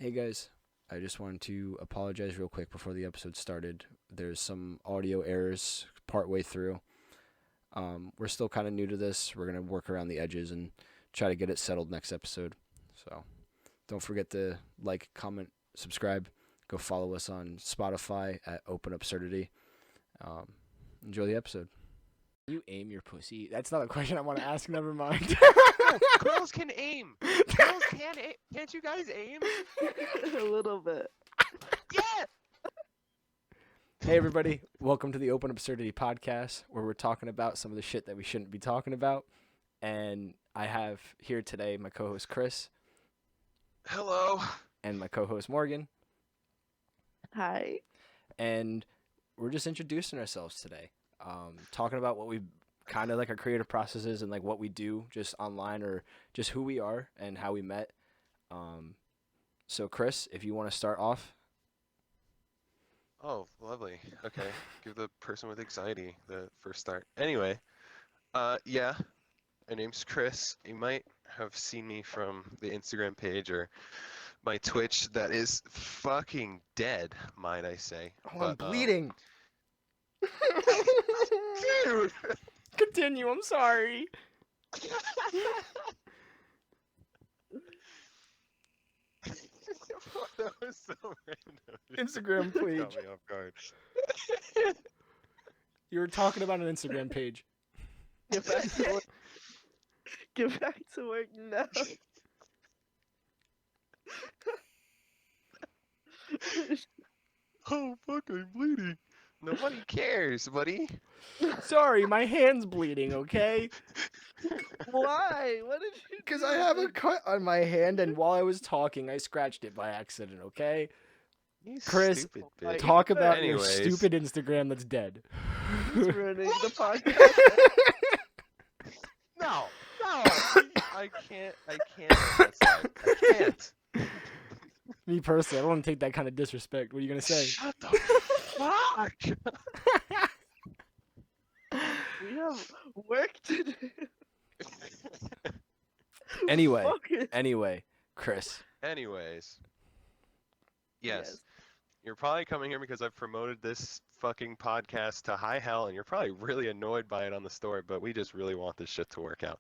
Hey guys, I just wanted to apologize real quick before the episode started. There's some audio errors partway through. We're still kind of new to this. We're going to work around the edges and try to get it settled next episode. So don't forget to like, comment, subscribe. Go follow us on Spotify at Open Absurdity. Enjoy the episode. You aim your pussy? That's not a question I want to ask. Never mind. No, girls can aim. Girls can aim. Can't you guys aim? A little bit. Yeah. Hey everybody, welcome to the Open Absurdity podcast, where we're talking about some of the shit that we shouldn't be talking about. And I have here today my co-host Chris Hello. and my co-host Morgan, Hi. and we're just introducing ourselves today, talking about what we kind of like our creative processes and like what we do just online or just who we are and how we met. So Chris, if you want to start off. Oh, lovely. Okay. Give the person with anxiety the first start. Anyway, yeah. My name's Chris. You might have seen me from the Instagram page or my Twitch that is fucking dead, might I say. Oh, I'm bleeding. Dude! Continue, I'm sorry. That was so random. Instagram Caught page. me off guard. You were talking about an Instagram page. Get back to work. Get back to work now. Oh, fuck, I'm bleeding. Nobody cares, buddy. Sorry, my hand's bleeding, okay? Why? What did you Because do? I have a cut on my hand, and while I was talking, I scratched it by accident, okay? You Chris, stupid Oh my bitch. Talk about Anyways. your stupid Instagram that's dead. He's ruining the podcast. No, I can't let that slide. I can't. Me personally, I don't want to take that kind of disrespect. What are you going to say? Shut the fuck. We have work to do. Anyway, Focus. Chris. Anyways. Yes. You're probably coming here because I've promoted this fucking podcast to high hell, and you're probably really annoyed by it on the story, but we just really want this shit to work out.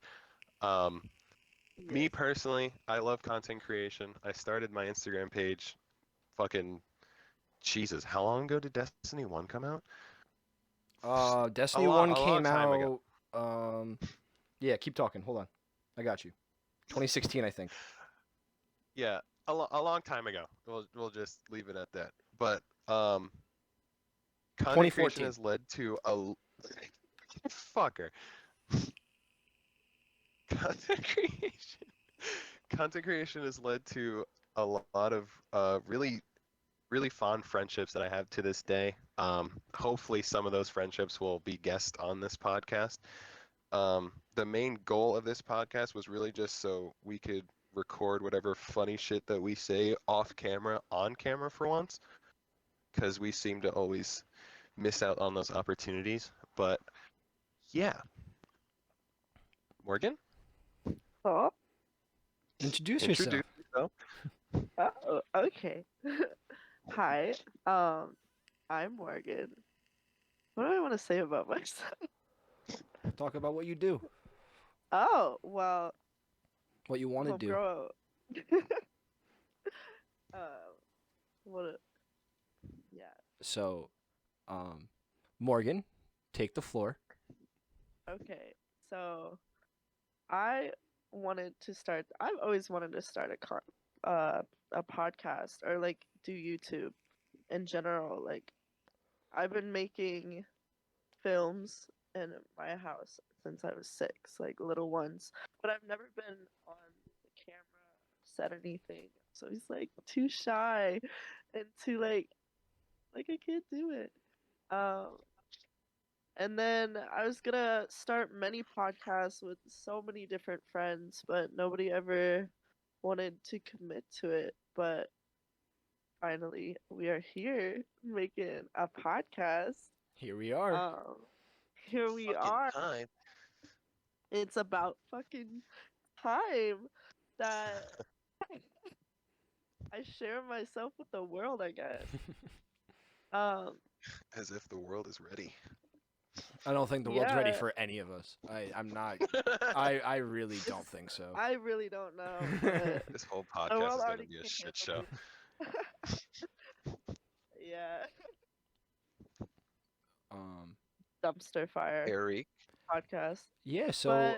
Me personally, I love content creation. I started my Instagram page fucking Jesus, how long ago did Destiny 1 come out? Destiny A 1 long came time out. ago. Yeah, keep talking. Hold on. I got you. 2016, I think. Yeah, a long time ago. We'll just leave it at that. But content 2014. creation has led to a fucker. Content creation. Content creation has led to a lot of really fond friendships that I have to this day. Hopefully some of those friendships will be guests on this podcast. The main goal of this podcast was really just so we could record whatever funny shit that we say off camera, on camera for once, because we seem to always miss out on those opportunities. But yeah. Morgan? Oh, Introduce yourself. Introduce yourself. oh, okay. Hi. I'm Morgan. What do I want to say about myself? Talk about what you do. Oh, well, What you want to do. grow. What? Yeah. So, Morgan, take the floor. Okay. So, I've always wanted to start a podcast or like do YouTube in general. Like, I've been making films in my house since I was 6, like little ones, but I've never been on the camera, said anything. So he's like too shy and too like I can't do it. And then I was gonna start many podcasts with so many different friends, but nobody ever wanted to commit to it. But finally, we are here making a podcast. Here we are. Here we Fucking are. time. It's about fucking time that I I share myself with the world, I guess. Um, As if the world is ready. I don't think the world's ready yeah, for any of us. I'm not. I really don't think so. I really don't know, but This whole the podcast world is gonna already be a can't shit handle show. me. Yeah, Um. dumpster fire Eric, podcast. Yeah. So,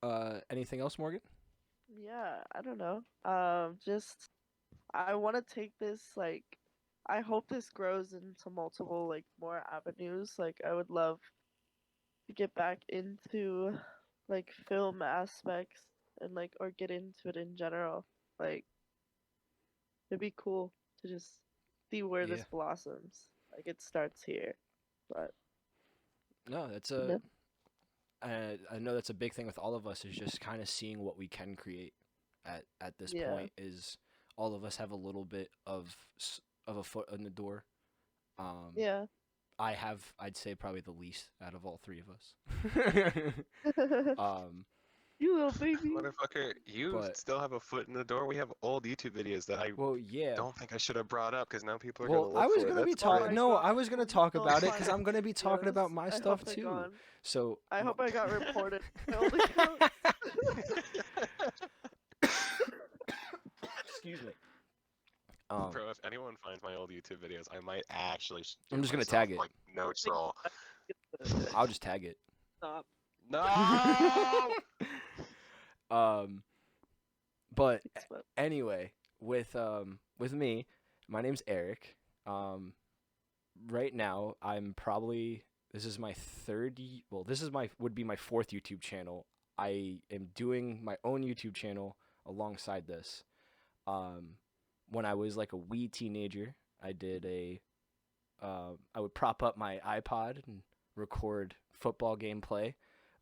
But anything else, Morgan? yeah, I don't know. Just I want to take this like I hope this grows into multiple like more avenues. Like I would love to get back into like film aspects and like or get into it in general. Like it'd be cool to just see where Yeah. this blossoms. Like it starts here. But No, that's yeah. I know that's a big thing with all of us is just kind of seeing what we can create at this Yeah. point is all of us have a little bit of a foot in the door. Yeah. I'd say probably the least out of all three of us. You little baby. motherfucker, you But- still have a foot in the door. We have old YouTube videos that I well, yeah. don't think I should have brought up because now people are Well, gonna look I was for gonna it. be That's Oh my talking. crazy. No, God. I was gonna talk Don't about it find because I'm gonna be talking videos. about my I stuff hope they're too. gone. So I hope I got reported. My old account. excuse me. Bro, if anyone finds my old YouTube videos, I might actually. I'm do just gonna myself, tag it. Like no troll. I'll just tag it. Stop. No. But But anyway, with me, my name's Eric. Right now I'm probably this is my would be my fourth YouTube channel. I am doing my own YouTube channel alongside this. When I was like a wee teenager, I did I would prop up my iPod and record football gameplay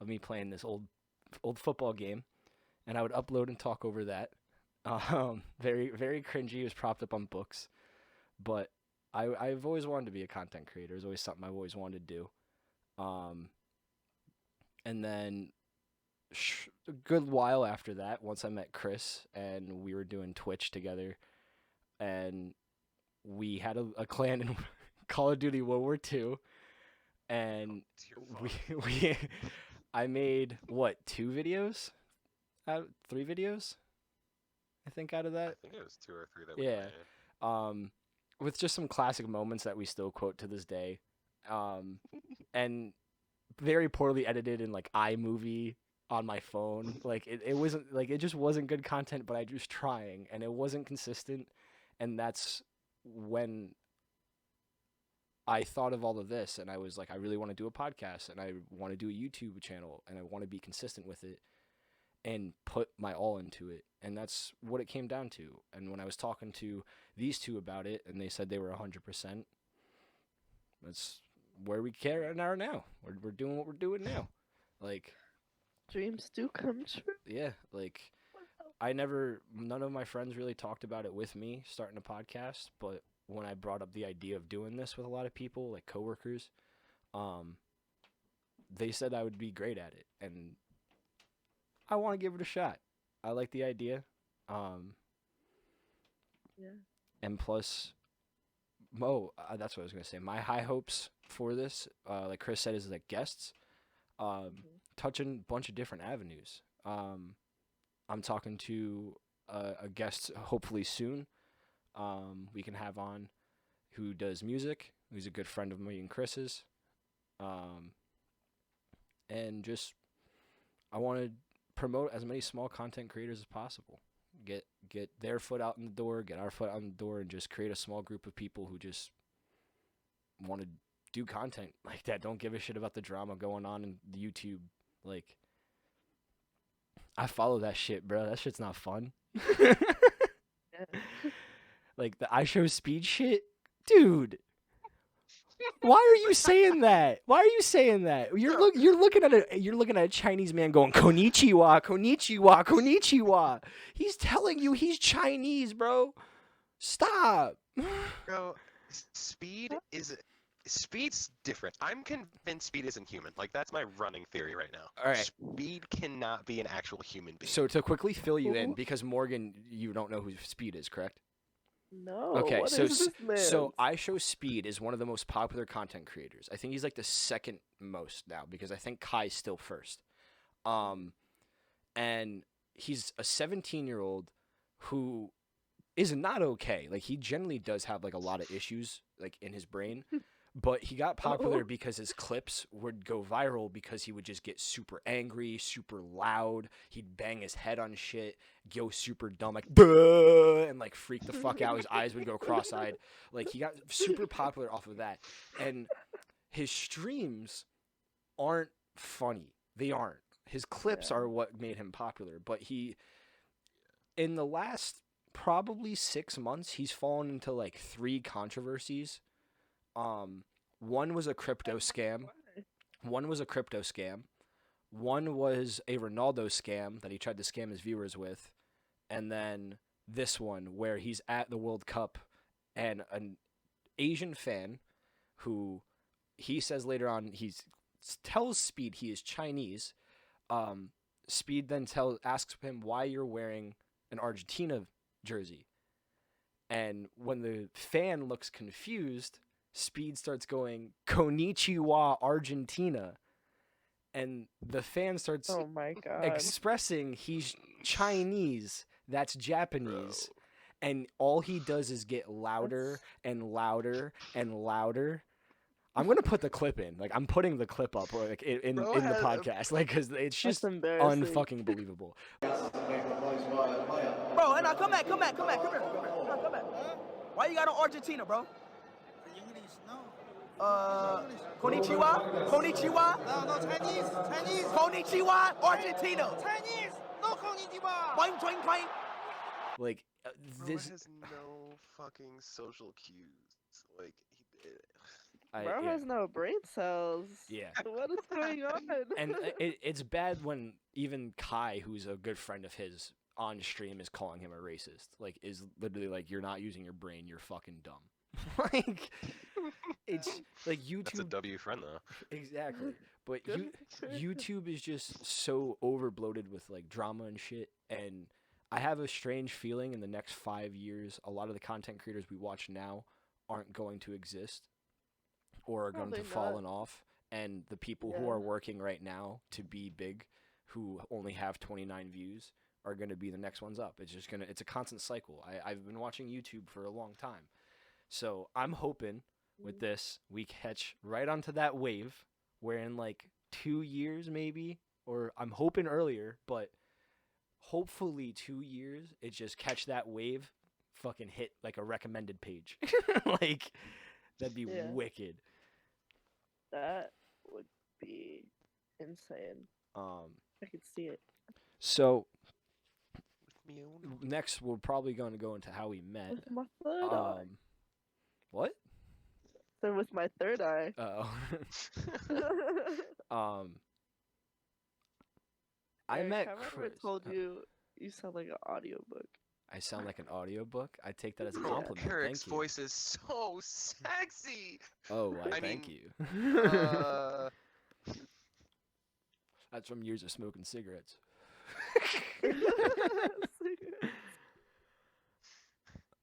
of me playing this old football game, and I would upload and talk over that. Very very cringy. It was propped up on books, but I've always wanted to be a content creator. It's always something I've always wanted to do. And then a good while after that, once I met Chris and we were doing Twitch together, and we had a clan in Call of Duty World War II, and I made what 2 videos, 3 videos, I think out of I that. think it was 2 or 3 that we Yeah. made. With just some classic moments that we still quote to this day, and very poorly edited in like iMovie on my phone. Like it wasn't like it just wasn't good content, but I was trying and it wasn't consistent, and that's when I thought of all of this and I was like, I really want to do a podcast and I want to do a YouTube channel and I want to be consistent with it and put my all into it. And that's what it came down to. And when I was talking to these two about it and they said they were 100%, that's where we are now. We're doing what we're doing now. Like, dreams do come true. yeah, like none of my friends really talked about it with me starting a podcast, but when I brought up the idea of doing this with a lot of people, like coworkers, they said I would be great at it, and I want to give it a shot. I like the idea. Yeah. And plus, that's what I was going to say. My high hopes for this, like Chris said, is like guests, touching a bunch of different avenues. I'm talking to a guest hopefully soon. We can have on who does music, who's a good friend of me and Chris's. And just, I want to promote as many small content creators as possible. Get their foot out in the door, get our foot out in the door, and just create a small group of people who just want to do content like that. Don't give a shit about the drama going on in the YouTube. Like, I follow that shit, bro. That shit's not fun. Yeah. Like the I show speed shit, dude. Why are you saying that? Why are you saying that? You're looking at a Chinese man going konnichiwa, konnichiwa, konnichiwa. He's telling you he's Chinese, bro. Stop. Bro, speed's different. I'm convinced speed isn't human. Like that's my running theory right now. All right. Speed cannot be an actual human being. So to quickly fill you in, because Morgan, you don't know who Speed is, correct? No, Okay, what so is this man? so I Show Speed is one of the most popular content creators. I think he's like the second most now because I think Kai's still first. Um, and he's a 17-year-old who is not okay. Like he generally does have like a lot of issues like in his brain, but he got popular Oh. because his clips would go viral because he would just get super angry, super loud. He'd bang his head on shit, go super dumb like "Duh," and like freak the fuck out. His eyes would go cross-eyed. Like he got super popular off of that. And his streams aren't funny. They aren't. His clips Yeah. are what made him popular, but he in the last probably 6 months he's fallen into like 3 controversies. One was a crypto scam. One was a crypto scam. One was a Ronaldo scam that he tried to scam his viewers with. And then this one where he's at the World Cup and an Asian fan who he says later on tells Speed he is Chinese. Speed then asks him why you're wearing an Argentina jersey. And when the fan looks confused, Speed starts going, "Konnichiwa, Argentina." And the fan starts Oh my god. expressing he's Chinese, that's Japanese. And all he does is get louder and louder and louder. I'm gonna put the clip in. Like I'm putting the clip up, or like in Bro the has a- podcast, like because it's just That's embarrassing. unfucking believable. Bro, and now come back. Come back. Why you got on Argentina, bro? English, no. Konnichiwa? Konnichiwa? No, Chinese. Konnichiwa, Argentina. Chinese, no konnichiwa. Boing, boing, boing. Like Bro this, has no fucking social cues. Like Bro has no brain cells. Yeah. What is going on? And it's bad when even Kai, who's a good friend of his, on stream is calling him a racist. Like, is literally like, you're not using your brain, you're fucking dumb. Like, it's like YouTube. that's a W friend though. Exactly. But Good. YouTube is just so overbloated with like drama and shit. And I have a strange feeling in the next 5 years, a lot of the content creators we watch now aren't going to exist or are going to Probably fallen not. off. And the people who Yeah. are working right now to be big, who only have 29 views, are going to be the next ones up. It's just it's a constant cycle. I've been watching YouTube for a long time. So I'm hoping with this, we catch right onto that wave where in like 2 years maybe, or I'm hoping earlier, but hopefully 2 years, it just catch that wave, fucking hit like a recommended page. Like, that'd be Yeah. wicked. That would be insane. I could see it. So Meow. next we're probably going to go into how we met. With my third eye. What? So with my third eye. Oh. I Eric, met have I ever Chris. told you you sound like an audiobook? I sound like an audiobook. I take that as a Bro, compliment. Eric's Thank you. voice is so sexy. Oh, why, I thank mean, you. Uh, That's from years of smoking cigarettes.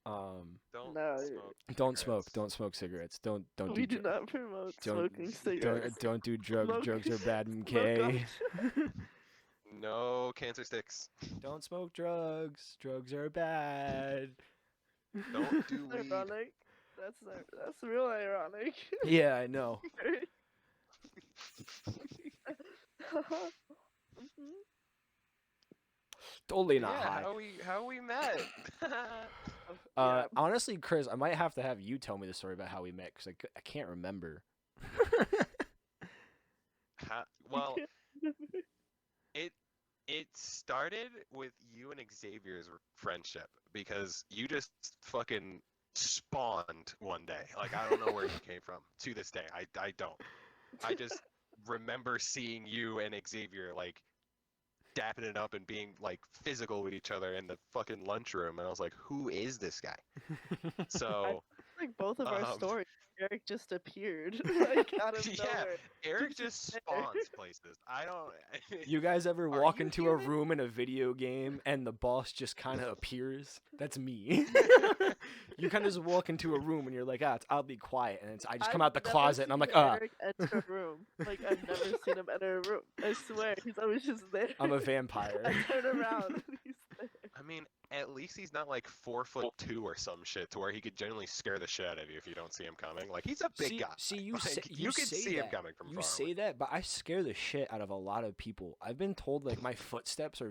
don't No, smoke. Don't smoke. cigarettes. Don't smoke cigarettes. Don't we do do not promote don't- smoking cigarettes. don't do drugs. Smoke- Drugs are bad, smoke MK. No cancer sticks. Don't smoke drugs. Drugs are bad. Don't do weed. Ironic. That's real ironic. Yeah, I know. Mhm. Totally not Yeah, high. how we met. Yeah. Honestly, Chris, I might have to have you tell me the story about how we met because I can't remember. Well, it started with you and Xavier's friendship because you just fucking spawned one day. Like I don't know where you came from. To this day, I don't. I just remember seeing you and Xavier like dapping it up and being like physical with each other in the fucking lunchroom, and I was like, who is this guy? So Like both of our Um, stories, Eric just appeared like out of Yeah. nowhere. Eric just spawns places. I don't. You guys ever Are walk you into a human? room in a video game and the boss just kind of appears? That's me. You kind of just walk into a room and you're like, I'll be quiet, and I just come I've out the never closet and I'm seen like, Eric enter a room. Like I've never seen him enter a room. I swear, he's always just there. I'm a vampire. I turn around and he's there. I mean, at least he's not like 4'2" or some shit to where he could generally scare the shit out of you if you don't see him coming. Like he's a big guy. See, you Like, say, you can say see him that. coming from You far say away. that, but I scare the shit out of a lot of people. I've been told like my footsteps are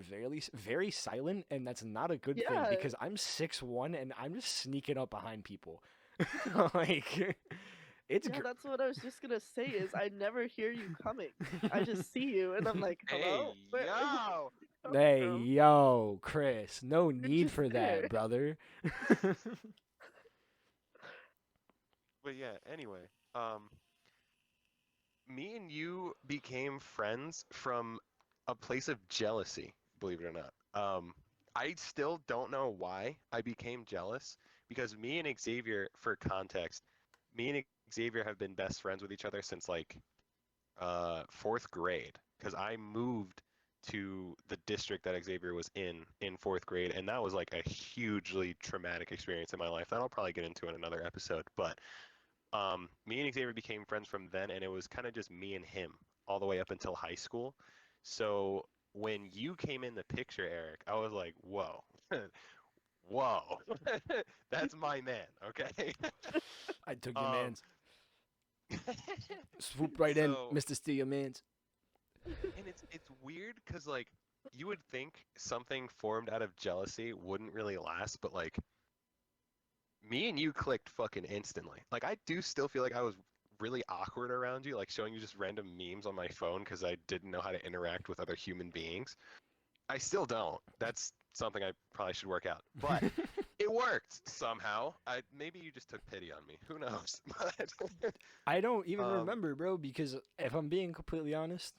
very silent, and that's not a good thing Yeah. because I'm 6'1" and I'm just sneaking up behind people. Like, it's Yeah, that's what I was just gonna say. Is I never hear you coming. I just see you, and I'm like, hello. Hey, Where are you yo! coming Hey, from?" yo, Chris, no need just for there. that, brother. But yeah, anyway, me and you became friends from a place of jealousy, believe it or not. I still don't know why I became jealous because me and Xavier, for context, me and Xavier have been best friends with each other since like fourth grade because I moved to the district that Xavier was in fourth grade, and that was like a hugely traumatic experience in my life that I'll probably get into in another episode. But me and Xavier became friends from then, and it was kind of just me and him all the way up until high school. So when you came in the picture, Eric, I was like, whoa, whoa, that's my man, okay? I took your Um, man's. Swoop right in, so- Mr. Steal your man's. And it's weird because like you would think something formed out of jealousy wouldn't really last, but like me and you clicked fucking instantly. Like I do still feel like I was really awkward around you, like showing you just random memes on my phone because I didn't know how to interact with other human beings. I still don't. That's something I probably should work out. But it worked somehow. Maybe you just took pity on me. Who knows? But I don't even Um, remember, bro, because if I'm being completely honest,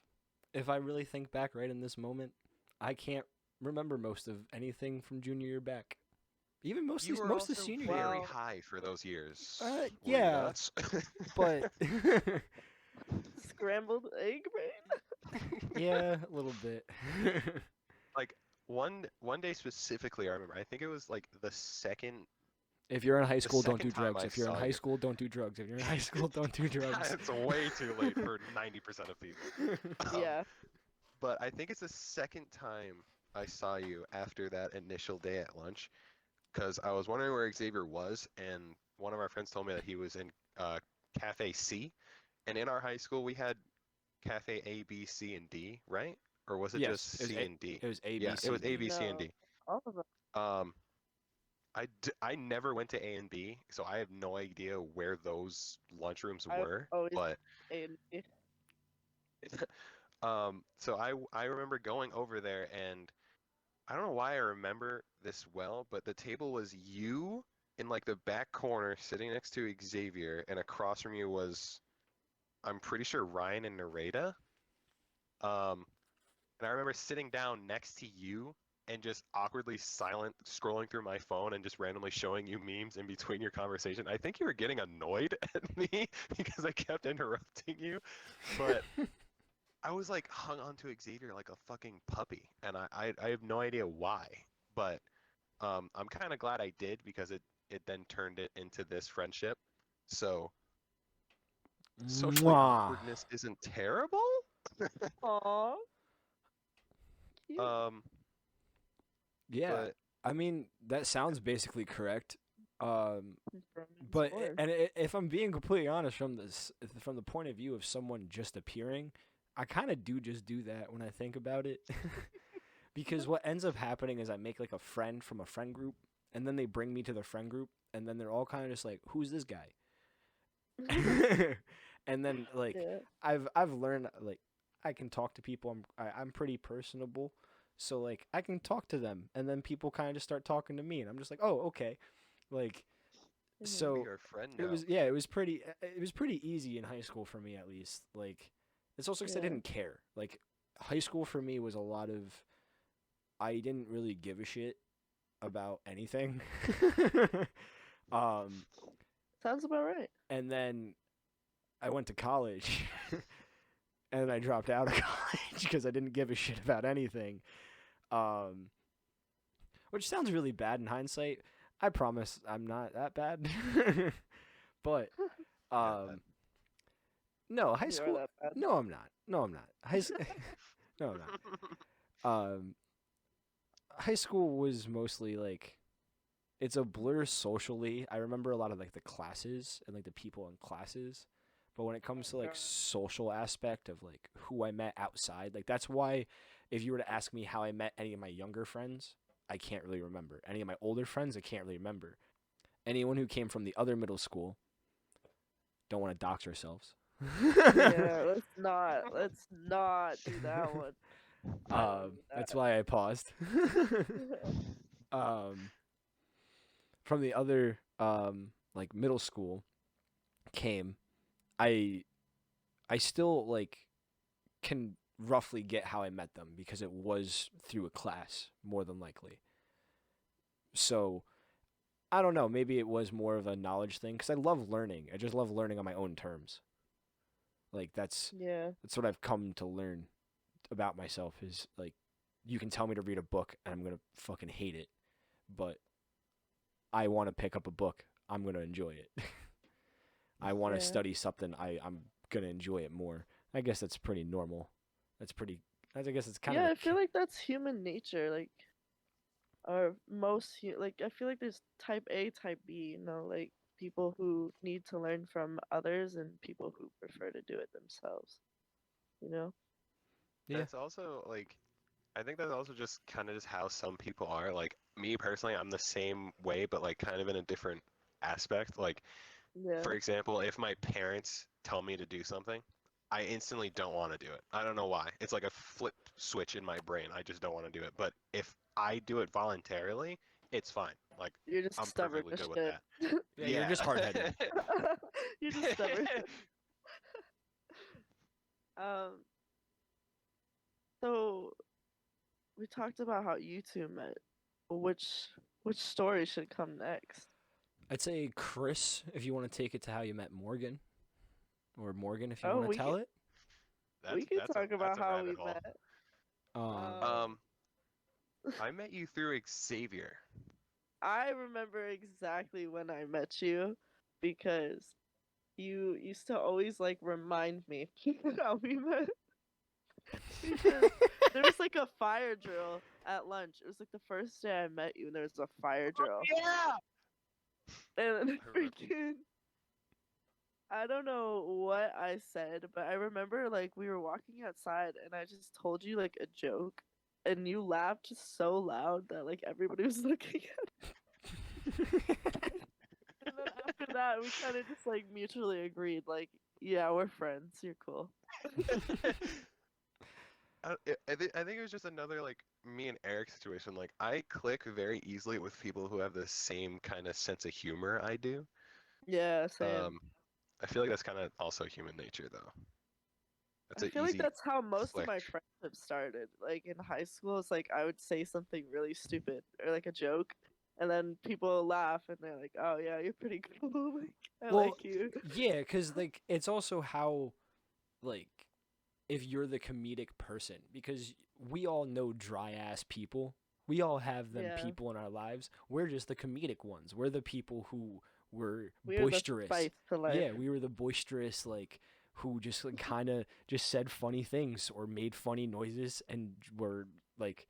if I really think back right in this moment, I can't remember most of anything from junior year back. Even most you of were most of also senior very year. Wow. high for those years. Uh, were you yeah, not? But Scrambled egg brain. yeah, a little bit. like one day specifically, I remember. I think it was like the second. If you're in high school, don't do second time drugs. I If you're in saw high you. school, don't do drugs. If you're in high school, don't do drugs. It's way too late for 90% of people. Yeah. But I think it's the second time I saw you after that initial day at lunch, because I was wondering where Xavier was, and one of our friends told me that he was in Cafe C, and in our high school we had Cafe A, B, C, and D, right? Or was it Yes, just it was C and D? It was A, B, Yeah, C, it was A, D. B, C, and No. D. All of them. I never went to A and B, so I have no idea where those lunchrooms I've were. always- But And so I remember going over there, and I don't know why I remember this well, but the table was you in like the back corner sitting next to Xavier, and across from you was, I'm pretty sure, Ryan and Nareda. And I remember sitting down next to you and just awkwardly silent, scrolling through my phone and just randomly showing you memes in between your conversation. I think you were getting annoyed at me because I kept interrupting you, but I was like hung onto Xavier like a fucking puppy, and I have no idea why, but I'm kind of glad I did because it then turned it into this friendship. So social Mwah. awkwardness isn't terrible. aw. Cute. Yeah, But I mean that sounds basically correct. From But Discord. if I'm being completely honest from the point of view of someone just appearing, I kind of do just do that when I think about it. Because what ends up happening is I make like a friend from a friend group, and then they bring me to the friend group, and then they're all kind of just like, "Who's this guy?" And then like Yeah. I've learned like I can talk to people. I'm pretty personable, so like I can talk to them, and then people kind of just start talking to me, and I'm just like, "Oh, okay." Like Mhm. so you're a friend it now. was it was pretty easy in high school for me, at least. Like it's also because I Yeah. didn't care. Like high school for me was a lot of I didn't really give a shit about anything. Sounds about right. And then I went to college, and I dropped out of college because I didn't give a shit about anything. Which sounds really bad in hindsight. I promise I'm not that bad. But no, high You are school. that bad. No, I'm not. No, I'm not. No, I'm not. High school was mostly like it's a blur socially. I remember a lot of like the classes and like the people in classes. But when it comes to like social aspect of like who I met outside, like that's why if you were to ask me how I met any of my younger friends, I can't really remember. Any of my older friends, I can't really remember. Anyone who came from the other middle school, don't want to dox ourselves. Yeah, let's not do that one. I don't do That's that. why I paused. From the other like middle school came, I still like can roughly get how I met them because it was through a class more than likely. So I don't know, maybe it was more of a knowledge thing because I love learning. I just love learning on my own terms. Like that's Yeah. what I've come to learn about myself is like you can tell me to read a book and I'm gonna fucking hate it, but I want to pick up a book. I'm gonna enjoy it. I want to Yeah. study something. I'm gonna enjoy it more. I guess that's pretty normal. That's pretty. I guess it's kind Yeah, of. I feel like that's human nature. Like, or like I feel like there's type A, type B. You know, like people who need to learn from others and people who prefer to do it themselves. You know. Yeah. That's also like, I think that's also just kind of just how some people are. Like me personally, I'm the same way, but like kind of in a different aspect. Like, Yeah. for example, if my parents tell me to do something, I instantly don't want to do it. I don't know why. It's like a flip switch in my brain. I just don't want to do it. But if I do it voluntarily, it's fine. Like You're just I'm stubborn perfectly as good with shit. that. Yeah, you're just hard-headed. You're just stubborn. Um. So we talked about how you two met. Which story should come next? I'd say Chris, if you want to take it to how you met Morgan, or Morgan, if you Oh, want to tell it. we can talk about that's a how we rabbit hole. met. Um, I met you through Xavier. I remember exactly when I met you because you used to always like remind me how we met. Because there was like a fire drill at lunch. It was like the first day I met you, and there was a fire drill. Yeah. And I remember. freaking, I don't know what I said, but I remember like we were walking outside, and I just told you like a joke, and you laughed so loud that like everybody was looking at it. And then after that, we kind of just like mutually agreed, like, yeah, we're friends. You're cool. I think it was just another like me and Eric situation. Like I click very easily with people who have the same kind of sense of humor I do. Yeah, same. I feel like that's kind of also human nature though. That's I an feel like easy that's how most of click. my friendships started. Like in high school, it's like I would say something really stupid or like a joke, and then people laugh and they're like, "Oh yeah, you're pretty cool. Like I Well, like you." yeah, because like it's also how, like, if you're the comedic person, because we all know dry ass people. We all have them Yeah. people in our lives. We're just the comedic ones. We're the people who were We are boisterous. the spice to life. Yeah, we were the boisterous, like, who just like, kind of just said funny things or made funny noises and were like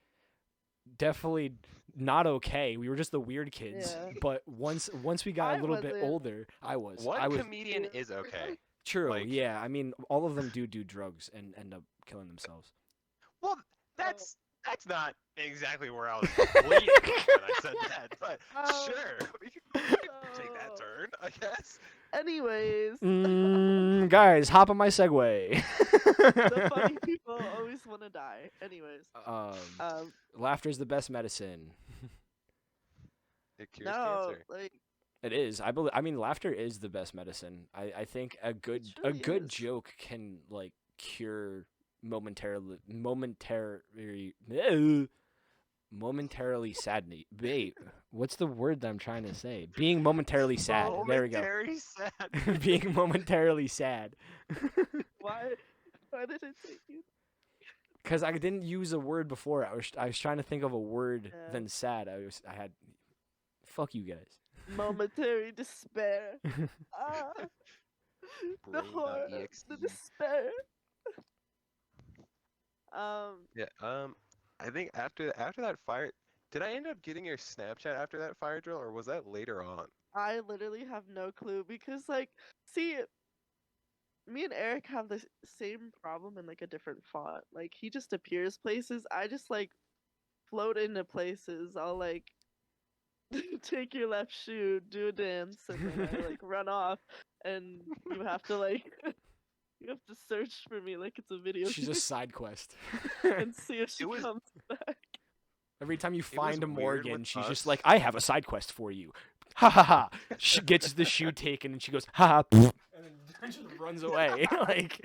definitely not okay. We were just the weird kids. Yeah. But once we got I a little bit wasn't. older, I was. One comedian is okay. True. like- Yeah. I mean, all of them do drugs and end up killing themselves. Well, that's not exactly where I was leading when I said that, but sure, we can take that turn, I guess. Anyways, Guys, hop on my Segway. the funny people always want to die. Anyways, Laughter's the best medicine. It cures no, cancer. like It is. I mean, laughter is the best medicine. I think a good really is. joke can like cure momentarily sadness. Wait, what's the word that I'm trying to say? Being momentarily sad. There we go. Momentary sad. Being momentarily sad. why did it take you? Because I didn't use a word before. I was trying to think of a word Yeah. than sad. I had Fuck you guys. Momentary despair. Ah, the horror, Brain.exe. the despair. Um, Yeah. I think after that fire, did I end up getting your Snapchat after that fire drill, or was that later on? I literally have no clue because, like, see, me and Eric have the same problem in like a different font. Like, he just appears places. I just like float into places. I'll like take your left shoe, do a dance, and then I like run off, and you have to like you have to search for me like it's a video She's a game side quest. and see if she It was- comes back. Every time you was find a weird Morgan, with she's just us. like, I have a side quest for you. Ha ha ha. She gets the shoe taken and she goes, ha ha. And then just runs away. Like,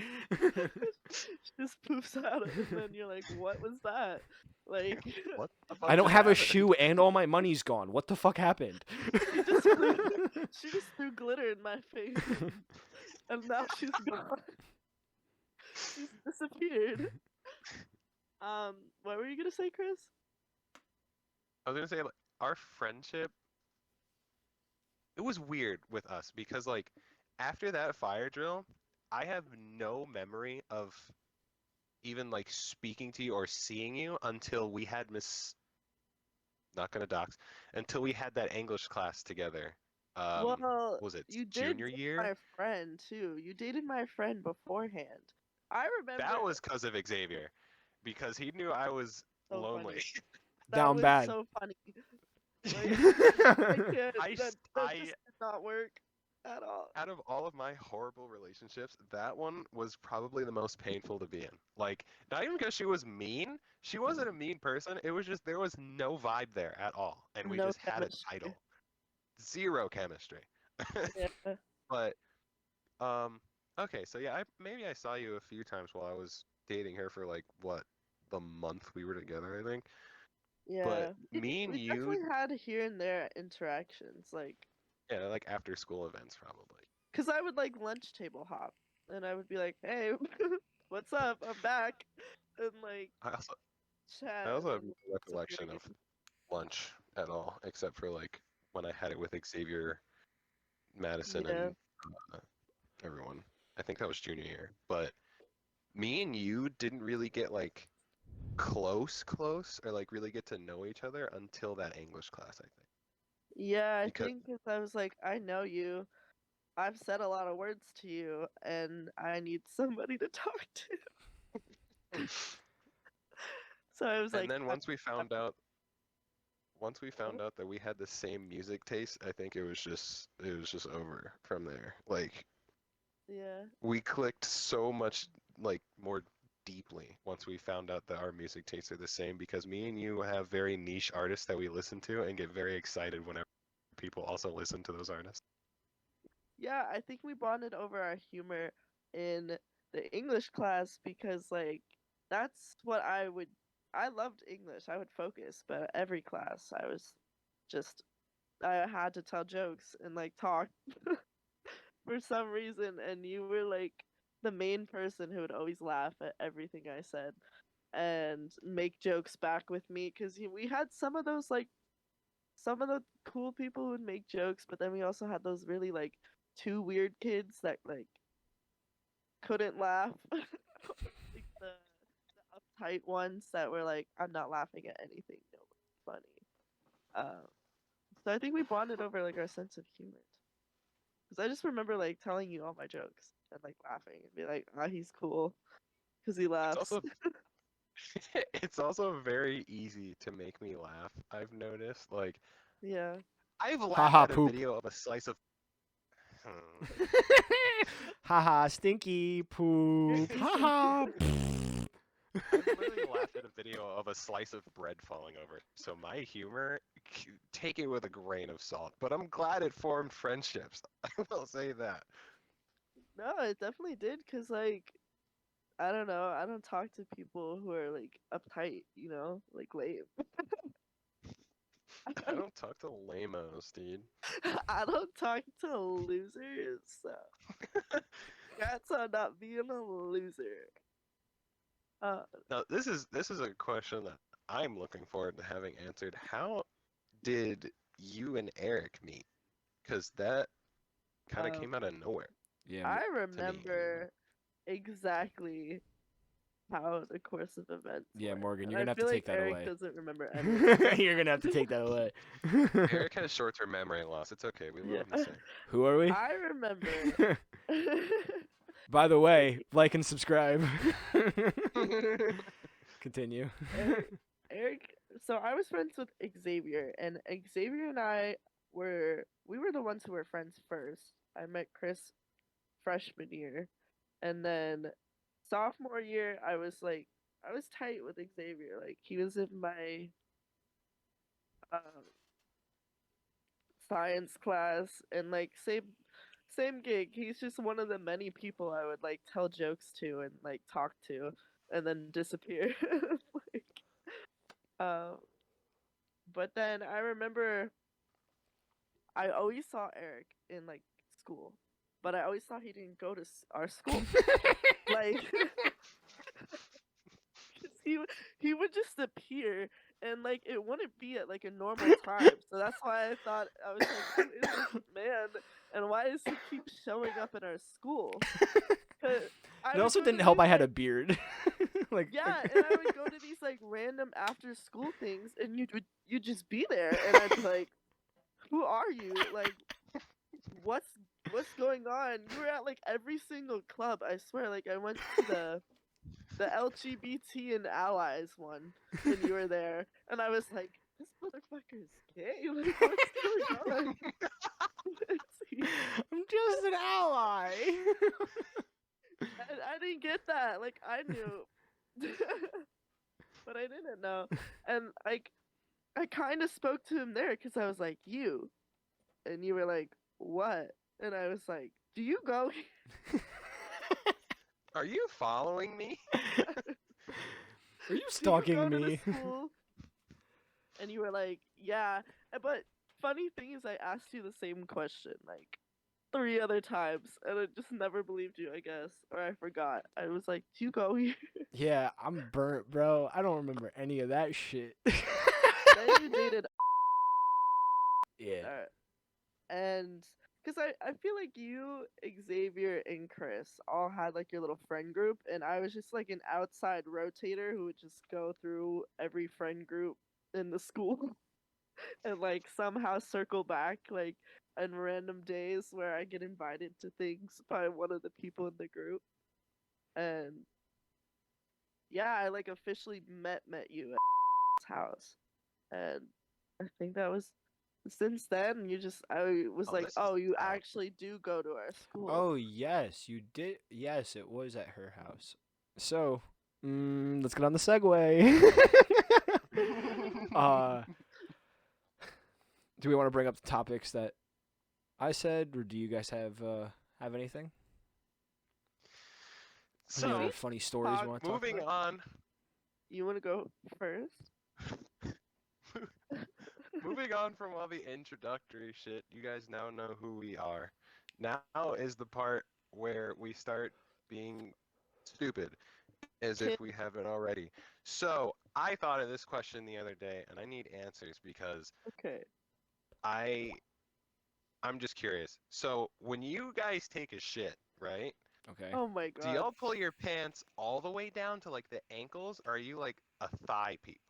She just poofs out, and then you're like, "What was that?" Like, What the fuck I don't just have a happened? shoe and all my money's gone. What the fuck happened? she just threw glitter in my face, and now she's gone. She's disappeared. What were you gonna say, Chris? I was gonna say, like, our friendship, it was weird with us because, like, after that fire drill, I have no memory of even like speaking to you or seeing you until we had not gonna dox, until we had that English class together. Well, Was it you did junior date year? my friend too. You dated my friend beforehand. I remember That was because of Xavier, because he knew I was so lonely. funny. That Down was bad. so funny. Like, I can't. I That s- just I- did not work at all. Out of all of my horrible relationships, that one was probably the most painful to be in. Like, not even because she was mean. She wasn't a mean person. It was just there was no vibe there at all, and we No just had a chemistry. title. Zero chemistry. Yeah. But okay, so yeah, maybe I saw you a few times while I was dating her for like what, the month we were together, I think. Yeah. But We- me and we you, definitely had here and there interactions, like, yeah, like after school events probably. cause I would like lunch table hop, and I would be like, "Hey, what's up? I'm back," and like I also chat. I also have and no it's recollection of weird. lunch at all, except for like when I had it with Xavier, Madison, Yeah. and everyone. I think that was junior year. But me and you didn't really get like close, or like really get to know each other until that English class, I think. Yeah, I Because think 'cause I was like, I know you. I've said a lot of words to you, and I need somebody to talk to. So I was and like, then once we found out that we had the same music taste, I think it was just over from there. Like yeah, we clicked so much like more deeply once we found out that our music tastes are the same because me and you have very niche artists that we listen to and get very excited whenever people also listen to those artists. yeah. I think we bonded over our humor in the English class because like that's what I would. I loved English. I would focus, but every class I was just I had to tell jokes and like talk for some reason, and you were like the main person who would always laugh at everything I said and make jokes back with me because we had some of those like some of the cool people who would make jokes, but then we also had those really like two weird kids that like couldn't laugh. Like the uptight ones that were like, I'm not laughing at anything. No, it's funny. So I think we bonded over like our sense of humor. Because I just remember like telling you all my jokes and like laughing and be like, ah, he's cool because he It's laughs. also it's also very easy to make me laugh. I've noticed. Like Yeah. I've laughed Haha, at a poop. video of a slice of Haha, stinky poop. Haha. I've literally laughed at a video of a slice of bread falling over. So my humor, take it with a grain of salt. But I'm glad it formed friendships. I will say that. No, it definitely did because like I don't know, I don't talk to people who are like uptight, you know, like lame. I don't talk to lamos, dude. I don't talk to losers, so congrats on not being a loser. Now this is a question that I'm looking forward to having answered. How did you and Eric meet? Because that kind of Um, came out of nowhere. Yeah. I anyway. remember exactly how the course of events Yeah, went, Morgan, and you're I gonna have feel to like take that Eric away. doesn't remember anything. You're gonna have to take that away. Eric has short-term memory loss. It's okay. We love him the same. Who are we? I remember. By the way, like and subscribe. Continue. Eric, so I was friends with Xavier, and Xavier and I we were the ones who were friends first. I met Chris freshman year, and then sophomore year I was tight with Xavier. Like he was in my um, science class, and like same gig. He's just one of the many people I would like tell jokes to and like talk to, and then disappear. like, uh, but then I remember I always saw Eric in like school, but I always thought he didn't go to our school. like, 'cause he would just appear, and like it wouldn't be at like a normal time. So that's why I thought I was like, who is this man, and why does he keep showing up in our school? 'Cause I It would also go to didn't help these, I had a like- beard. Yeah, and I would go to these like random after school things, and you'd just be there, and I'd be like, "Who are you? Like, what's going on?" You were at like every single club. I swear, like I went to the LGBT and allies one, and you were there, and I was like, "This motherfucker is gay. Like, what's going on?" I'm just an ally. I didn't get that. Like I knew, but I didn't know. And like I kind of spoke to him there because I was like, "You," and you were like, "What?" And I was like, "Do you go?" Are you following me? Are you "Do you stalking go to me? the school?" And you were like, "Yeah." But funny thing is, I asked you the same question like 3 other times, and I just never believed you. I guess, or I forgot. I was like, "Do you go here?" Yeah, I'm burnt, bro. I don't remember any of that shit. Then you dated. Yeah. And because I feel like you, Xavier, and Chris all had like your little friend group, and I was just like an outside rotator who would just go through every friend group in the school and like somehow circle back like on random days where I get invited to things by one of the people in the group. And yeah, I like officially met you at his house. And I think that was since then I was Oh, like, this is "Oh, you wild. actually do go to our school." Oh, yes, you did. Yes, it was at her house. So, let's get on the segue. Do we want to bring up the topics that I said, or do you guys have anything? Any other So, funny stories you want to talk moving about? on. You want to go first? Moving on from all the introductory shit, you guys now know who we are. Now is the part where we start being stupid, as if we haven't already. So, I thought of this question the other day, and I need answers because Okay. I'm just curious. So, when you guys take a shit, right? Okay. Oh my Do god. y'all pull your pants all the way down to like the ankles, or are you like a thigh people?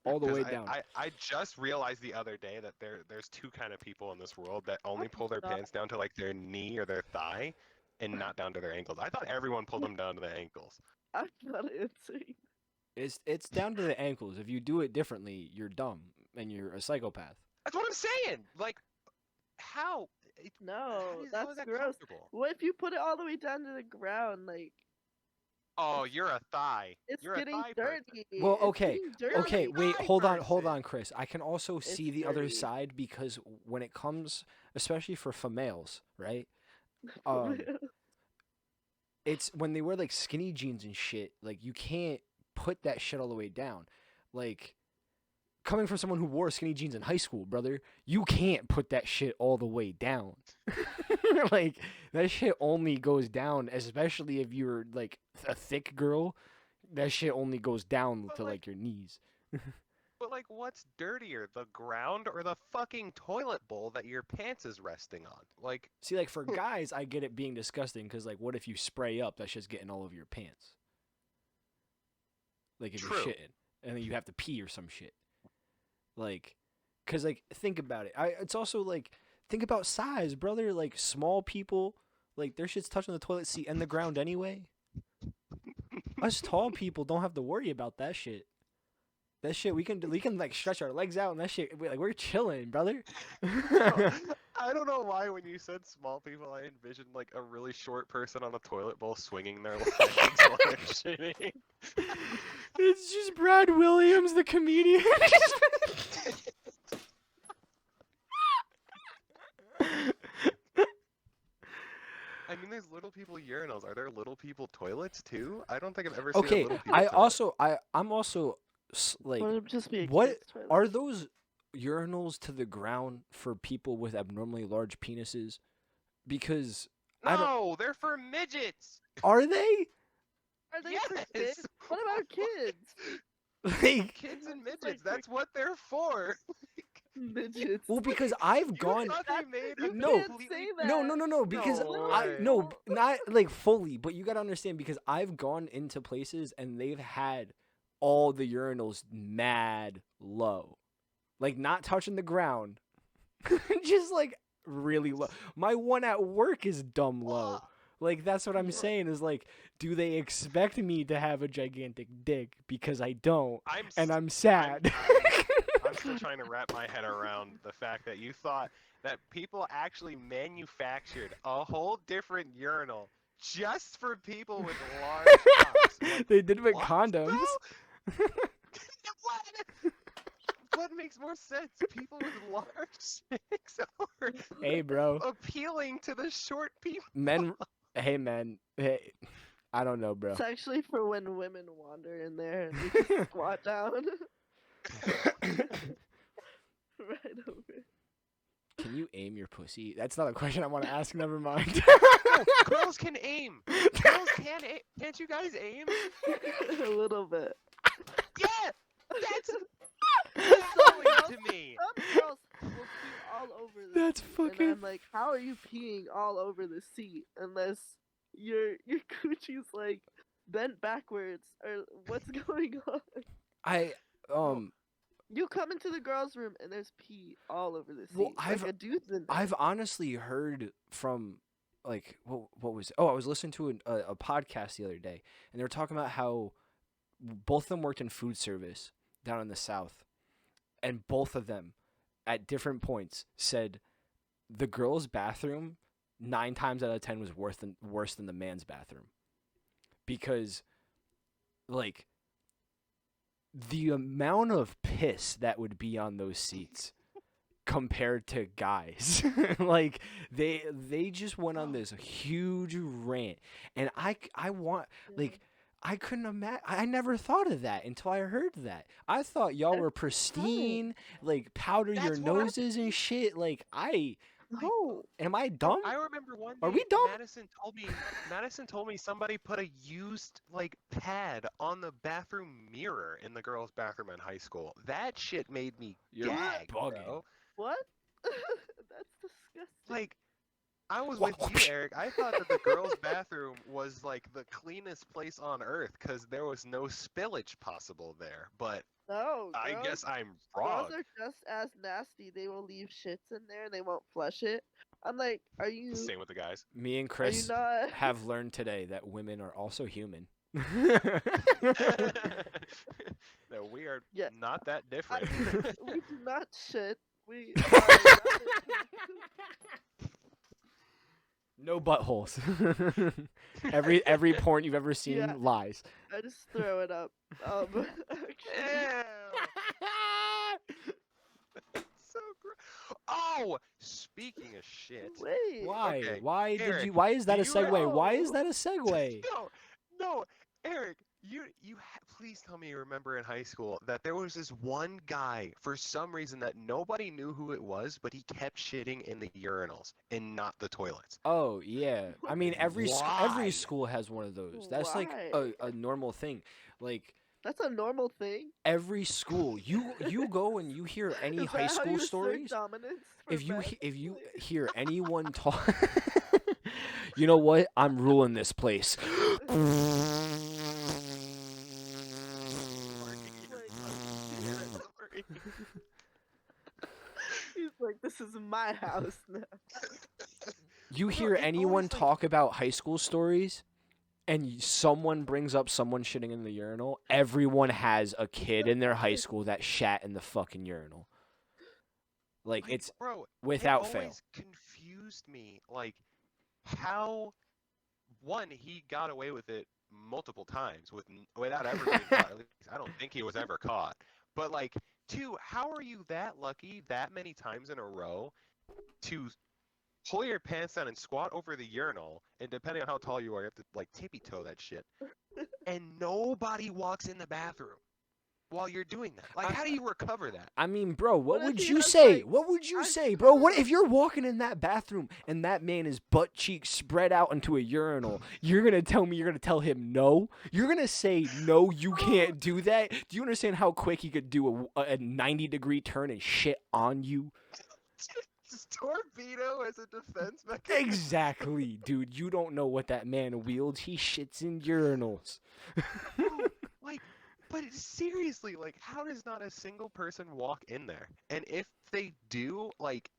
All the 'Cause way down. I just realized the other day that there's two kind of people in this world that only I'm pull their not- pants down to like their knee or their thigh and not down to their ankles. I thought everyone pulled them down to the ankles. I'm not answering. It's down to the ankles. If you do it differently, you're dumb and you're a psychopath. That's what I'm saying. Like, how? No, how is that's that gross. comfortable? What if you put it all the way down to the ground? Like Oh, you're a thigh. it's You're getting a thigh person. dirty. Well, It's okay. getting dirty. Okay, wait, thigh hold on, person. Chris. I can also see It's the other dirty. side because when it comes, especially for females, right? It's when they wear like skinny jeans and shit, like you can't put that shit all the way down. Like coming from someone who wore skinny jeans in high school, brother, you can't put that shit all the way down. Like that shit only goes down, especially if you're like a thick girl. That shit only goes down But, to like- like your knees. But like, what's dirtier, the ground or the fucking toilet bowl that your pants is resting on? Like, See, like for guys, I get it being disgusting because like, what if you spray up? That's just getting all over your pants. Like if True. you're shitting and then you have to pee or some shit. Like, cause like think about it. It's also like think about size, brother. Like small people, like their shit's touching the toilet seat and the ground anyway. Us tall people don't have to worry about that shit. That shit we can like stretch our legs out and that shit we're chilling, brother. I don't know why when you said small people, I envisioned like a really short person on a toilet bowl swinging their legs while they're shitting. It's just Brad Williams, the comedian. I mean, there's little people urinals. Are there little people toilets too? I don't think I've ever seen a Okay, little people toilet. I'm also like, Would it just be a what kid's toilet? are those urinals to the ground for people with abnormally large penises? Because I don't. No, they're for midgets. Are they? Are they for Yes! kids? What about kids? Like, Kids and It's midgets. like That's what they're for. Midgets. well, because I've You gone. thought they made a You No. can't completely- say that. No, because No I way. no, not like fully, but you gotta understand because I've gone into places and they've had all the urinals mad low, like not touching the ground, just like really low. My one at work is dumb low. Like that's what I'm saying is like, do they expect me to have a gigantic dick because I don't, and I'm sad. I'm still trying to wrap my head around the fact that you thought that people actually manufactured a whole different urinal just for people with large cocks. Like, They did with what, condoms. bro? What makes more sense? People with large dicks or Hey, bro. appealing to the short people? Men, hey, man. Hey, I don't know, bro. It's actually for when women wander in there and you can squat down. Right over. Can you aim your pussy? That's not a question I want to ask. Never mind. No, girls can aim. Girls can aim. Can't you guys aim? A little bit. Yeah, that's Some following girls, to me. some girls will pee all over the That's seat, fucking- And I'm like, how are you peeing all over the seat unless your coochie's like bent backwards or what's going on? You come into the girls' room and there's pee all over the seat. Well, like a dude's in there. I've honestly heard from like what was I was listening to a podcast the other day and they were talking about how both of them worked in food service down in the South, and both of them at different points said the girls' bathroom 9 times out of 10 was worse than the man's bathroom because like the amount of piss that would be on those seats compared to guys. Like they just went on this huge rant and I want like I couldn't imagine. I never thought of that until I heard that. I thought y'all were pristine, like powder your That's what I- noses and shit. Like No. am I dumb? I remember one day Are we dumb? Madison told me somebody put a used like pad on the bathroom mirror in the girls' bathroom in high school. That shit made me You're gag, bugging. bro. What? That's disgusting. Like, I was with you, Eric. I thought that the girls' bathroom was like the cleanest place on earth because there was no spillage possible there. But No, I girls- guess I'm wrong. Girls are just as nasty. They will leave shits in there and they won't flush it. I'm like, are you? Same with the guys. Me and Are you Chris not? have learned today that women are also human. No, we are Yeah. not that I different. mean, we do not shit. We are not No buttholes. every porn you've ever seen Yeah. lies. I just throw it up. Actually, Ew. So gross. Oh, speaking of shit. wait. Why? Okay, Why did Eric, you? Why is that do a you segue? Why know? is that a segue? No, Eric, please tell me you remember in high school that there was this one guy for some reason that nobody knew who it was, but he kept shitting in the urinals and not the toilets. Oh yeah. I mean every Why? school has one of those. That's like Why? a normal thing. Like That's a normal thing. Every school, you go and you hear any Is high that how school you assert stories. dominance for If you men? if you Like- hear anyone talk, you know what? I'm ruling this place. He's like, this is my house now. You No, hear it anyone always, like- talk about high school stories, and someone brings up someone shitting in the urinal. Everyone has a kid in their high school that shat in the fucking urinal. Like it's bro, without it fail. always confused me, like how one he got away with it multiple times without ever being caught. At least I don't think he was ever caught. But like, two, how are you that lucky that many times in a row to pull your pants down and squat over the urinal, and depending on how tall you are, you have to like tippy toe that shit, and nobody walks in the bathroom while you're doing that? Like, how do you recover that? I mean, bro, what What if would he you has, say? like, What would you I- say, bro? What if you're walking in that bathroom and that man is butt cheeks spread out into a urinal? You're gonna tell me you're gonna tell him no? You're gonna say no, you can't do that? Do you understand how quick he could do a 90-degree turn and shit on you? Torpedo as a defense mechanism. Exactly, dude. You don't know what that man wields. He shits in urinals. Bro, like, but seriously, like, how does not a single person walk in there? And if they do, like,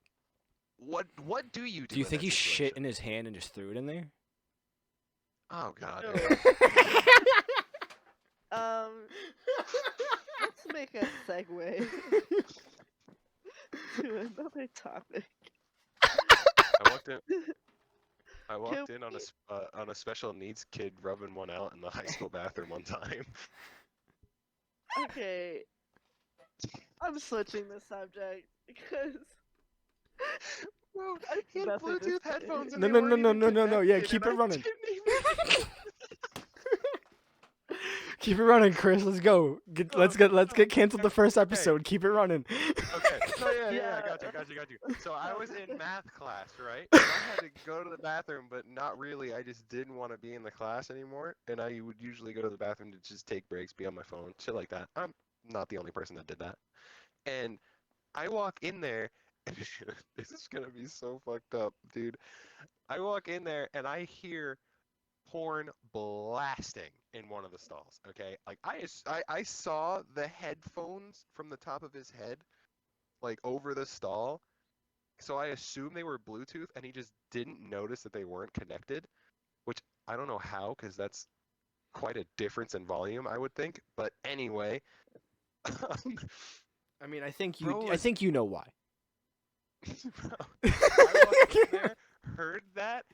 what do you do? Do you in think that he shit situation? in his hand and just threw it in there? Oh God. No. Eric. Let's make a segue to another topic. I walked in on a special needs kid rubbing one out in the high school bathroom one time. Okay, I'm switching the subject because Bro, he had Nothing to Bluetooth say. headphones and No, they no, weren't no, even no. Yeah, connected, keep and it I running. didn't even- Keep it running, Chris. Let's go. Let's get canceled the first episode. Keep it running. Okay. No, yeah, Yeah. got you. So I was in math class, right? And I had to go to the bathroom, but not really. I just didn't want to be in the class anymore, and I would usually go to the bathroom to just take breaks, be on my phone, shit like that. I'm not the only person that did that. And I walk in there, and this is gonna be so fucked up, dude. I walk in there and I hear porn blasting in one of the stalls. Okay, like I saw the headphones from the top of his head, like over the stall. So I assumed they were Bluetooth, and he just didn't notice that they weren't connected, which I don't know how, because that's quite a difference in volume, I would think. But anyway, I mean, I think Bro, I think you know why. bro, I walked in there, heard that,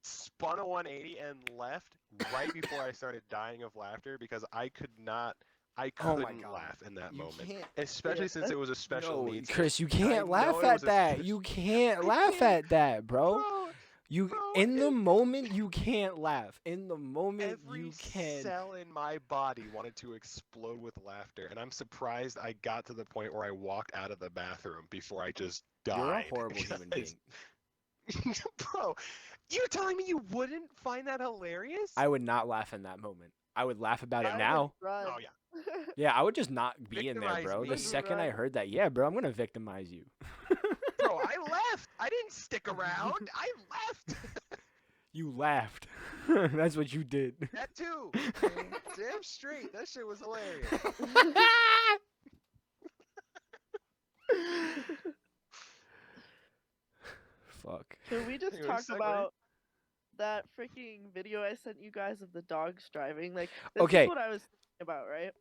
spun a 180 and left right before I started dying of laughter because I couldn't Oh my God. laugh in that You moment. can't- Especially since it was a special No, needs. Chris, you I can't know laugh it at was a that. spe- You can't I laugh can't. at that, bro. You Bro, in the it- moment you can't laugh. In the moment Every you can. cell in my body wanted to explode with laughter, and I'm surprised I got to the point where I walked out of the bathroom before I just died. You're a horrible human because- being. Bro, you're telling me you wouldn't find that hilarious? I would not laugh in that moment. I would laugh about I it would now. run. Oh yeah. Yeah, I would just not be in there, Victimize bro. me. The second I Right. heard that, yeah, bro, I'm gonna victimize you. Bro, I left. I didn't stick around. I left. You laughed. That's what you did. That too. Damn straight. That shit was hilarious. Fuck. Can we just Anyway, talk segue. about that freaking video I sent you guys of the dogs driving? Like, this Okay. is what I was thinking about, right?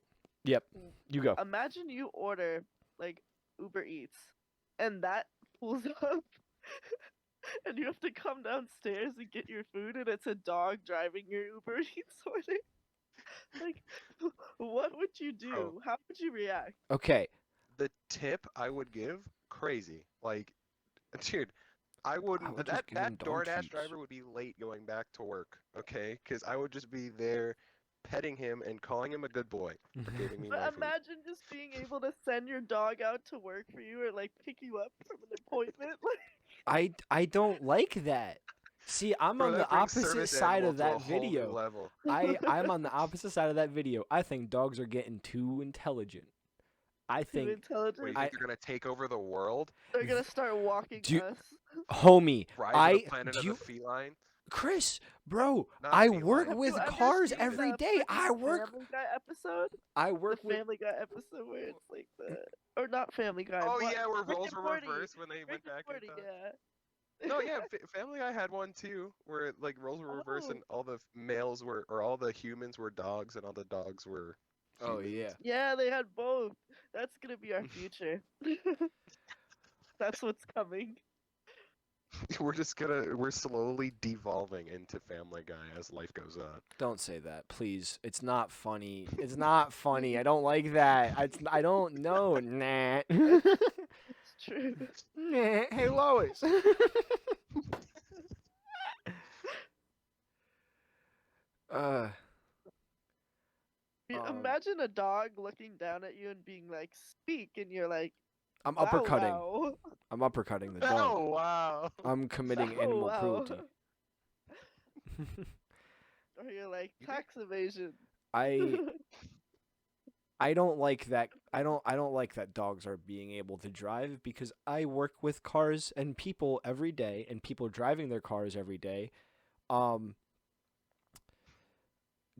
Yep. You go. Imagine you order like Uber Eats, and that pulls up, and you have to come downstairs and get your food, and it's a dog driving your Uber Eats order. Like, what would you do? Bro. How would you react? Okay. The tip I would give, crazy. Like, dude, I wouldn't. would just give him That dog DoorDash treats. driver would be late going back to work. Okay, because I would just be there, petting him and calling him a good boy for giving me my But food. imagine just being able to send your dog out to work for you, or like pick you up from an appointment. Like, I don't like that. See, I'm Bro, on the that brings opposite service side animal of to a that whole new video. level. I'm on the opposite side of that video. I think dogs are getting too intelligent. I Too think, intelligent. Wait, you think they're gonna take over the world? They're gonna start walking Do you- us. homie, Rise of the planet of the feline? Chris, bro, Not I feline. work Have with you ever cars seen every the day. I freaking work Family Guy episode. I The work with Family Guy episode where it's like the or not Family Guy. Oh what? yeah, where Rick roles and were Morty. reversed when they Rick went and back in Morty, time. yeah. No, yeah, Family Guy had one too, where like roles were reversed Oh. and all the males were, or all the humans were dogs and all the dogs were. Oh humans. yeah. Yeah, they had both. That's gonna be our future. That's what's coming. We're slowly devolving into Family Guy as life goes on. Don't say that, please. It's not funny. It's not funny. I don't like that. I don't know. Nah. It's true. Nah. Hey Lois. uh Imagine a dog looking down at you and being like, "Speak," and you're like, I'm "Bow uppercutting. wow." I'm uppercutting the dog. Oh wow! I'm committing Bow animal wow. cruelty. Or you're like, You think- "Tax evasion." I don't like that. I don't like that dogs are being able to drive because I work with cars and people every day and people driving their cars every day.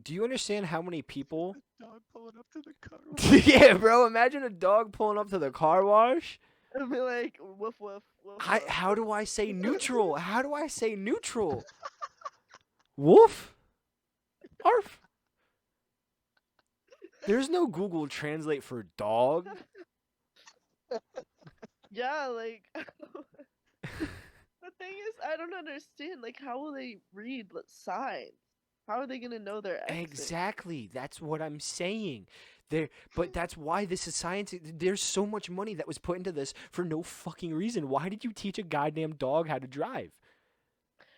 Do you understand how many people? Dog pulling up to the car. Yeah, bro. Imagine a dog pulling up to the car wash. And be like, "Woof woof woof." How do I say neutral? How do I say neutral? Woof. Arf. There's no Google Translate for dog. Yeah, like. The thing is, I don't understand. Like, how will they read signs? How are they gonna know their exit? Exactly. That's what I'm saying. But that's why this is science. There's so much money that was put into this for no fucking reason. Why did you teach a goddamn dog how to drive?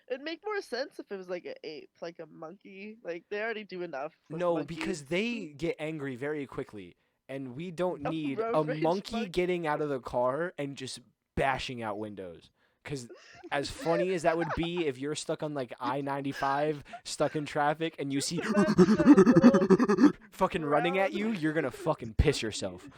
It'd make more sense if it was like an ape, like a monkey. Like they already do enough. with No, because monkeys. they get angry very quickly, and we don't A need road a rage monkey monkey. getting out of the car and just bashing out windows. Because as funny as that would be if you're stuck on like I-95, stuck in traffic, and you see Imagine that little fucking running at you, brown- you're gonna fucking piss yourself.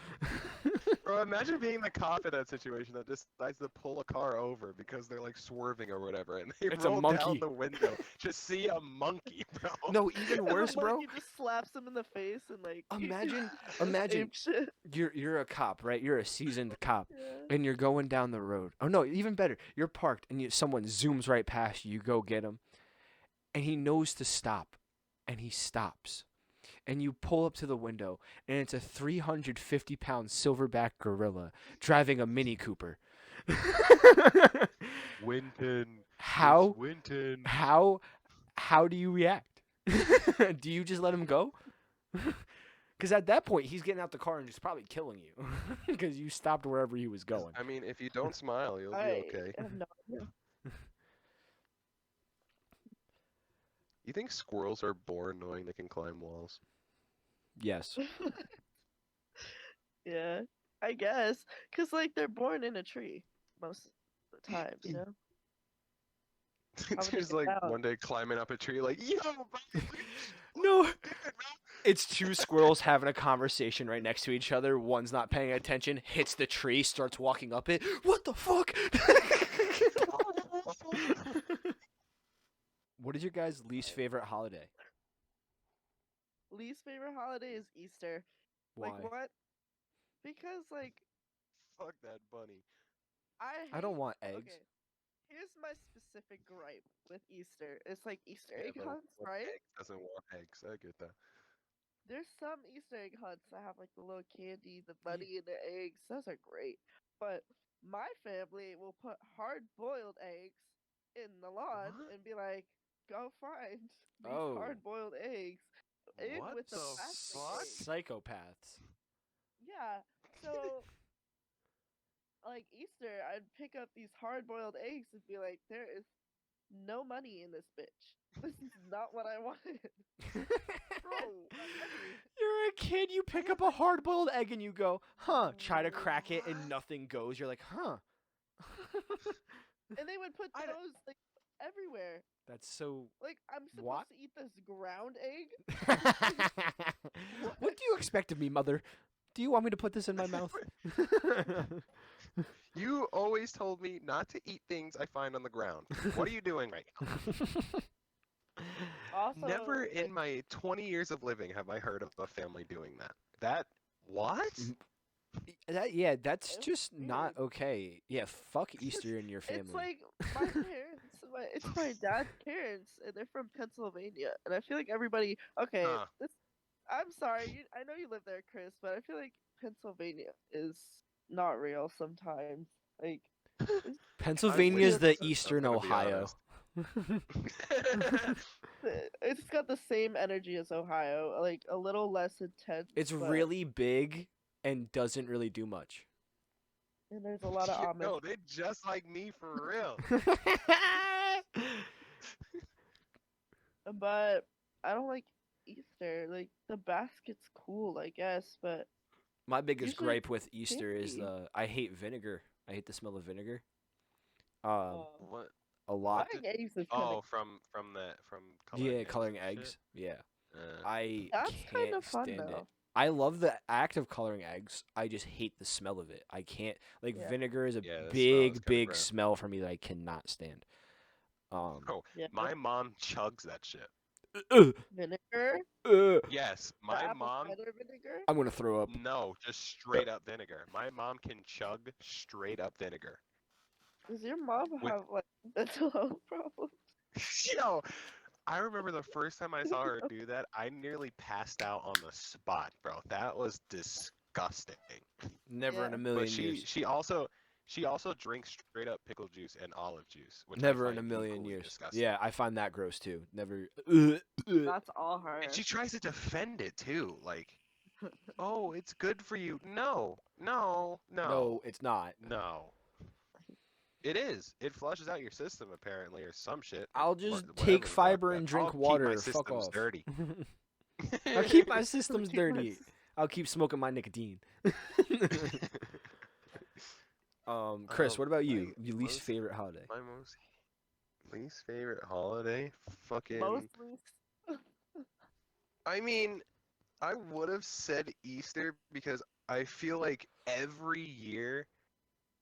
Bro, imagine being the cop in that situation that decides to pull a car over because they're like swerving or whatever, and they It's a roll monkey. down the window to see a monkey, bro. No, even and the worse, bro. monkey just slaps him in the face and like. Imagine- just imagine- ape shit. You're a cop, right? You're a seasoned cop. Yeah. And you're going down the road. Oh no, even better. You're parked and someone zooms right past you. You go get him. And he knows to stop. And he stops. And you pull up to the window and it's a 350-pound silverback gorilla driving a Mini Cooper. Winton. How Winton. how do you react? Do you just let him go? Because at that point, he's getting out the car and just probably killing you because you stopped wherever he was going. I mean, if you don't smile, you'll be I okay. have no idea. You think squirrels are born knowing they can climb walls? Yes. Yeah, I guess, cause like they're born in a tree most of the time, you know. would they Just get like down? one day climbing up a tree, like, yo, bro, No. It's two squirrels having a conversation right next to each other. One's not paying attention, hits the tree, starts walking up it. What the fuck? What is your guys' least favorite holiday? Least favorite holiday is Easter. Why? Like what? Because like fuck that bunny. I don't hate- want eggs. Okay, here's my specific gripe with Easter. It's like Easter Yeah, egg but hunts, what right? egg doesn't want eggs. I get that. There's some Easter egg hunts that have like the little candy, the bunny, and the eggs. Those are great. But my family will put hard-boiled eggs in the lawn What? and be like, "Go find these Oh. hard-boiled eggs." In What with the the plastic fuck? egg. Psychopaths. Yeah. So, like Easter, I'd pick up these hard-boiled eggs and be like, "There is no money in this bitch. This is not what I wanted." Bro, You're a kid, you pick up a hard-boiled egg and you go, huh, try to crack it and nothing goes. You're like, huh. and they would put I don't- those like everywhere. That's so. Like, I'm supposed What? to eat this ground egg? What do you expect of me, mother? Do you want me to put this in my mouth? You always told me not to eat things I find on the ground. What are you doing right now? Also, Never in my 20 years of living have I heard of a family doing that. What? That's It's just not weird. okay. Yeah, fuck Easter in your family. It's like my parents, it's my dad's parents, and they're from Pennsylvania. And I feel like everybody, okay, Huh. I'm sorry, I know you live there, Chris, but I feel like Pennsylvania is not real sometimes. Like, Pennsylvania's the Wisconsin, I'm Eastern gonna be Ohio. it's got the same energy as Ohio, like a little less intense. It's but- really big and doesn't really do much. and there's a lot of Amish. No, they're just like me for real. But I don't like Easter. Like, the basket's cool, I guess, but My biggest Usually gripe with Easter is candy. I hate vinegar. I hate the smell of vinegar. What? A lot. buying eggs is kind Oh, of from coloring Yeah, eggs coloring and shit? eggs. Yeah. Uh, I that's kind can't of fun stand it. though. I love the act of coloring eggs. I just hate the smell of it. I can't Yeah. vinegar is a Yeah, the smell is big, kinda big gross. smell for me that I cannot stand. Oh, Yeah. my mom chugs that shit. Vinegar. Yes, The my apple mom. cider vinegar. I'm gonna throw up. No, just straight up vinegar. My mom can chug straight up vinegar. Does your mom With- have like mental health problems? Yo, I remember the first time I saw her do that, I nearly passed out on the spot, bro. That was disgusting. Never in Yeah. a million But years. she also drinks straight up pickle juice and olive juice, which Never I in a find million equally years. disgusting. Yeah, I find that gross too. Never. That's all her. And she tries to defend it too, like, oh, it's good for you. No, No, it's not. no. It is. It flushes out your system apparently, or some shit. I'll just Whatever take the fuck fiber that- and drink I'll keep water. my Fuck systems off. dirty. I'll keep my systems Keep my dirty. sys- I'll keep smoking my nicotine. Chris, what about you? Your least most- favorite holiday? My most least favorite holiday? Fucking. Mostly. I mean, I would have said Easter because I feel like every year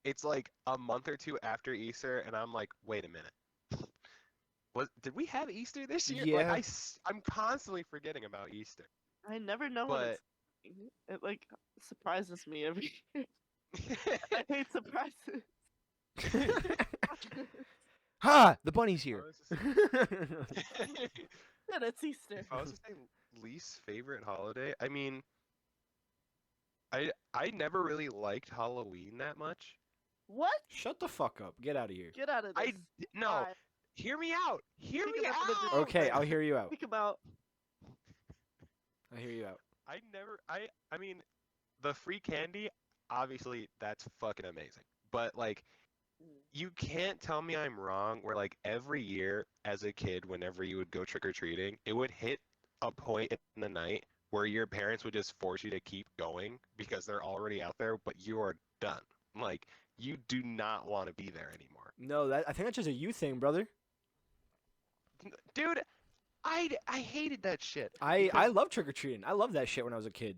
it's like a month or two after Easter, and I'm like, wait a minute. Did we have Easter this year? Like, Yeah. I'm constantly forgetting about Easter. I never know when it's. It like surprises me every year. I hate surprises. Ha! The bunny's here. And it's Easter. If I was to say least favorite holiday, I mean, I never really liked Halloween that much. What? Shut the fuck up. Get out of here. Get out of this. No, Alright, hear me out. Hear Think me about the out. Okay, I'll hear you out. Think about. I'll hear you out. I mean, the free candy, obviously that's fucking amazing. But like, you can't tell me I'm wrong where like every year as a kid, whenever you would go trick-or-treating, it would hit a point in the night where your parents would just force you to keep going because they're already out there, but you are done. Like, you do not want to be there anymore. No, I think that's just a you thing, brother. Dude, I hated that shit. I love trick or treating. I love that shit when I was a kid.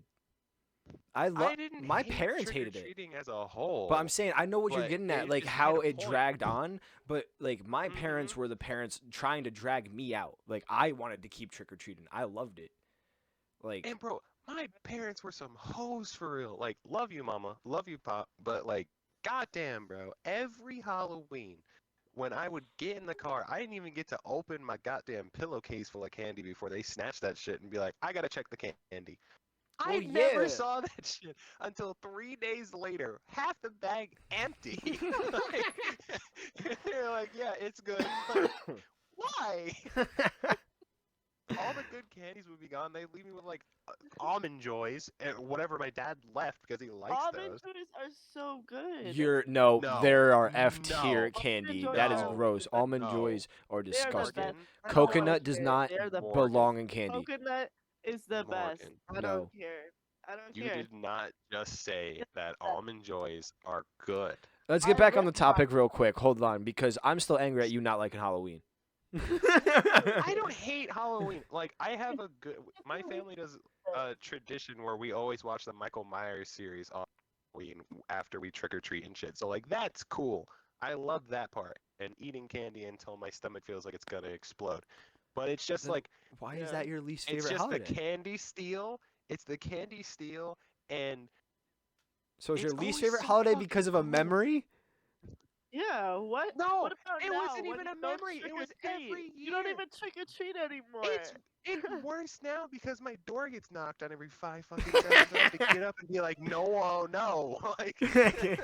I didn't my hate parents hated it. trick-or-treating as a whole. But I'm saying I know what you're but getting at, it like just how hit a it point. dragged on. But like my Mhm. parents were the parents trying to drag me out. Like I wanted to keep trick or treating. I loved it. Like And bro, my parents were some hoes for real. Like, love you, mama, love you, pop, but like, goddamn, bro, every Halloween, when I would get in the car, I didn't even get to open my goddamn pillowcase full of candy before they snatched that shit and be like, I gotta check the candy. I Well, never yeah. saw that shit until 3 days later, half the bag empty. They're like, yeah, it's good. Like, why? All the good candies would be gone. They leave me with like almond joys and whatever my dad left because he likes Almond those. joys are so good. no, No. there are F tier No. candy. Joys That is are gross. the Almond best. joys are They are the disgusting. best. I don't Coconut wanna does share. not They're the Morgan. belong in candy. Coconut is the best. Morgan. I No. don't care. I don't You care. did not just say that almond joys are good. Let's get I back on the live by- topic real quick. Hold on, because I'm still angry at you not liking Halloween. I don't hate Halloween. Like I have a good. My family does a tradition where we always watch the Michael Myers series on Halloween after we trick or treat and shit. So like that's cool. I love that part and eating candy until my stomach feels like it's gonna explode. But it's just Then like Why is Yeah. that your least it's favorite just holiday? the candy steal. It's the candy steal, and So is your it's least always favorite so holiday fucking because of a cool. memory? Yeah, what? No, What about it now wasn't when even you a don't memory. trick It or was treat? every You don't year. even trick or treat anymore. It's worse now because my door gets knocked on every 5 fucking seconds. I have to get up and be like, no, oh no, like. Chris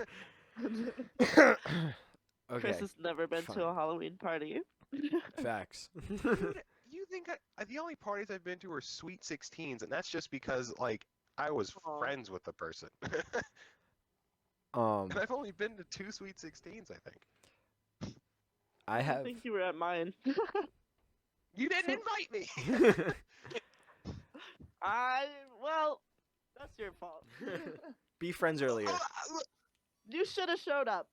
Okay, has never been fine. to a Halloween party. facts. Dude, you think the only parties I've been to are Sweet 16s, and that's just because like I was Aw. friends with the person. um, And I've only been to 2 Sweet 16s, I think. I have. think you were at mine. You didn't invite me. Well, that's your fault. Be friends earlier. You should have showed up.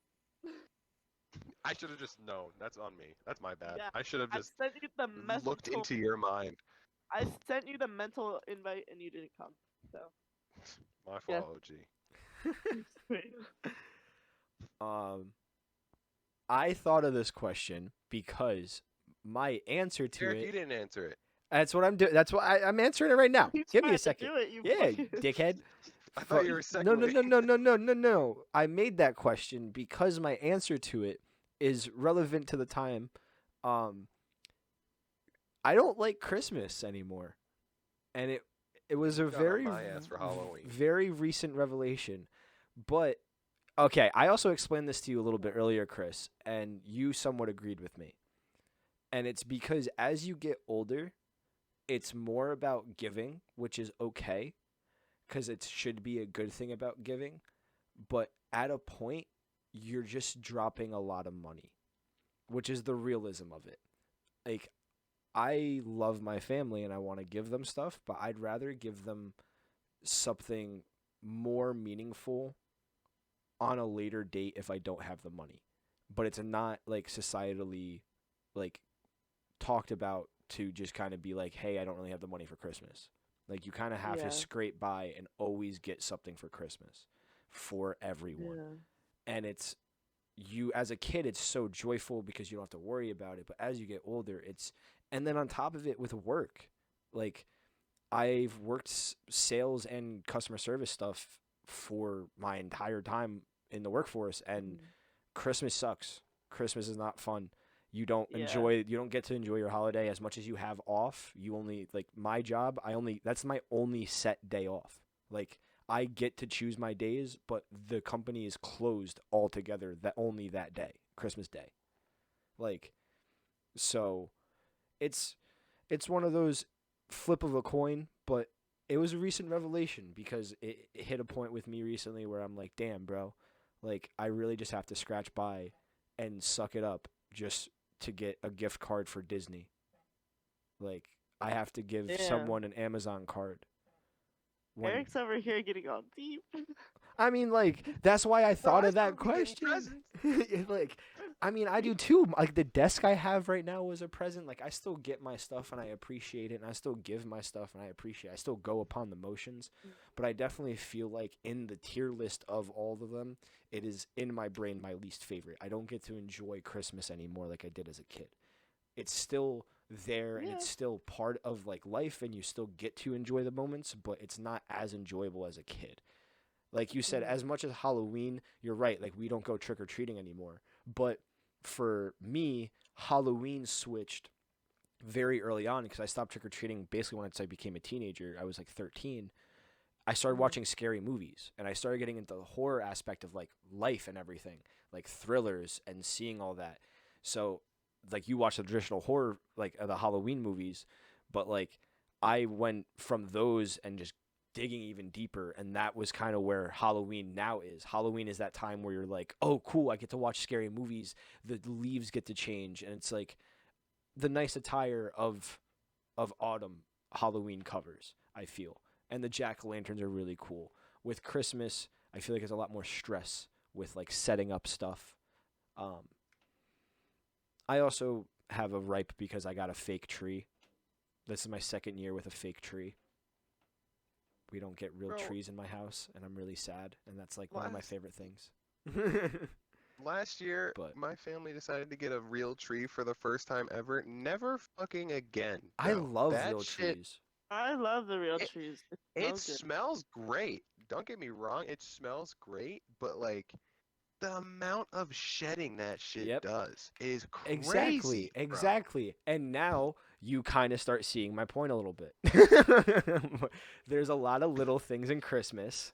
I should have just known. That's on me. That's my bad. Yeah, I should have I just sent you the looked mental. into your mind. I sent you the mental invite and you didn't come. So. My Yeah. fault, OG. I thought of this question because my answer to Eric, you it. didn't answer it. That's what I'm doing. That's what I'm answering it right now. You Give me tried a to second. do it, you Yeah, fucking- dickhead. I thought you were No, no, segueing. no. I made that question because my answer to it is relevant to the time. I don't like Christmas anymore, and it was a Got on very my ass for Halloween. very recent revelation. But okay, I also explained this to you a little bit earlier, Chris, and you somewhat agreed with me. And it's because as you get older, it's more about giving, which is okay, because it should be a good thing about giving. But at a point, you're just dropping a lot of money, which is the realism of it. Like, I love my family and I want to give them stuff, but I'd rather give them something more meaningful on a later date if I don't have the money. But it's not like societally like talked about to just kind of be like, hey, I don't really have the money for Christmas. Like, you kind of have Yeah. to scrape by and always get something for Christmas for everyone. Yeah. And it's, you as a kid, it's so joyful because you don't have to worry about it. But as you get older, it's, and then on top of it with work, like, I've worked sales and customer service stuff for my entire time in the workforce, and Christmas sucks. Christmas is not fun. You don't you don't get to enjoy your holiday as much as you have off. You only, like, my job, that's my only set day off. Like, I get to choose my days, but the company is closed altogether only that day, Christmas Day. Like, so it's one of those flip of a coin, but it was a recent revelation because it hit a point with me recently where I'm like, damn, bro, like, I really just have to scratch by and suck it up just to get a gift card for Disney. Like, I have to give someone an Amazon card. Eric's over here getting all deep. I mean, like, that's why I thought of that still be getting question. Like, I mean, I do too. Like, the desk I have right now was a present. Like, I still get my stuff and I appreciate it, and I still give my stuff and I appreciate it. I still go upon the motions, but I definitely feel like in the tier list of all of them, it is in my brain my least favorite. I don't get to enjoy Christmas anymore like I did as a kid. It's still there and it's still part of, like, life, and you still get to enjoy the moments, but it's not as enjoyable as a kid. Like you said, as much as Halloween, you're right, like, we don't go trick-or-treating anymore. But for me, Halloween switched very early on because I stopped trick-or-treating basically once I became a teenager. I was like 13. I started watching scary movies, and I started getting into the horror aspect of, like, life and everything, like thrillers and seeing all that. So, like, you watch the traditional horror, like, the Halloween movies, but, like, I went from those and just digging even deeper, and that was kind of where Halloween now is. Halloween is that time where you're like, oh, cool, I get to watch scary movies, the leaves get to change, and it's like the nice attire of autumn Halloween covers, I feel. And the jack-o'-lanterns are really cool. With Christmas, I feel like there's a lot more stress with, like, setting up stuff. I also have a ripe because I got a fake tree. This is my second year with a fake tree. We don't get real Bro. trees in my house, and I'm really sad. And that's like one of my Last- favorite things. Last year, But- my family decided to get a real tree for the first time ever. Never fucking again. I bro. love that real shit, trees. I love the real It- trees. It smells good. smells great. Don't get me wrong, it smells great, but like the amount of shedding that shit Yep. does is crazy. Exactly, bro. exactly. And now you kind of start seeing my point a little bit. There's a lot of little things in Christmas,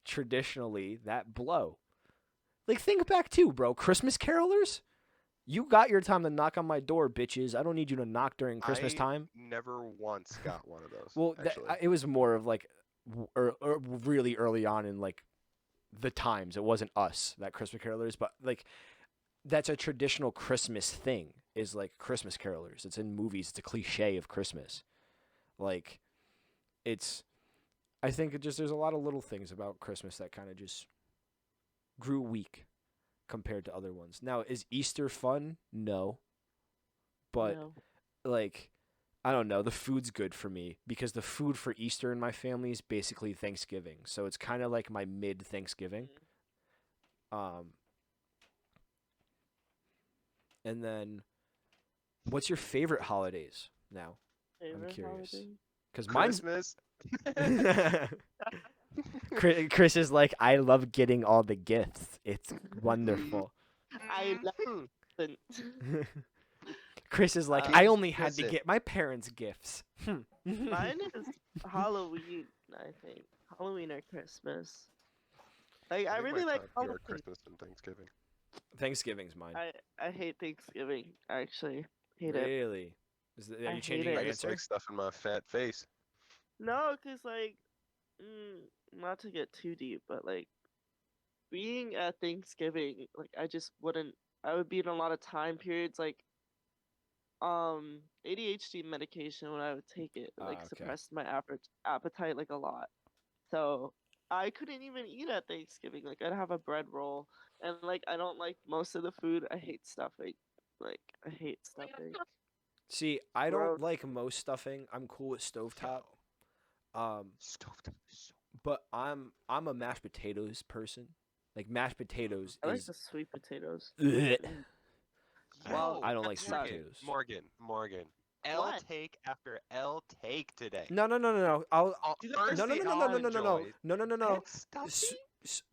traditionally, that blow. Like, think back too, bro. Christmas carolers? You got your time to knock on my door, bitches. I don't need you to knock during Christmas I time. never once got one of those. Well, actually. it was more of like really early on in like the times. It wasn't us that Christmas carolers, but like that's a traditional Christmas thing. Is like Christmas carolers. It's in movies. It's a cliche of Christmas. Like, I think there's a lot of little things about Christmas that kind of just grew weak compared to other ones. Now, is Easter fun? No. But No. like, I don't know, the food's good for me because the food for Easter in my family is basically Thanksgiving. So it's kind of like my mid Thanksgiving. And then what's your favorite holidays now? Favorite curious. holiday? Cuz mine's Christmas. Chris is like, I love getting all the gifts. It's wonderful. I love it. Chris is like, Uh, I only had to listen. get my parents gifts. Mine is Halloween, I think. Halloween or Christmas. Like, I think really my like top two are Halloween. Christmas and Thanksgiving. Thanksgiving's mine. I hate Thanksgiving, actually. Hate it. Really? Are I you hate changing it. your I just answer? like stuffing my fat face. No, because, like, not to get too deep, but, like, being at Thanksgiving, like, I would be in a lot of time periods, like, ADHD medication when I would take it, like, okay. suppressed my appetite, like, a lot. So, I couldn't even eat at Thanksgiving. Like, I'd have a bread roll, and, like, I don't like most of the food. I hate stuffing. Like, I hate stuffing. See, I Gross. don't like most stuffing. I'm cool with stovetop. Stovetop is so But I'm a mashed potatoes person. Like mashed potatoes I like is the sweet potatoes. Ugh. Well, I don't like sweet Morgan, potatoes. Morgan. L What? take after L take today. No. I'll First no. the No. almond joys, No. then stuffing?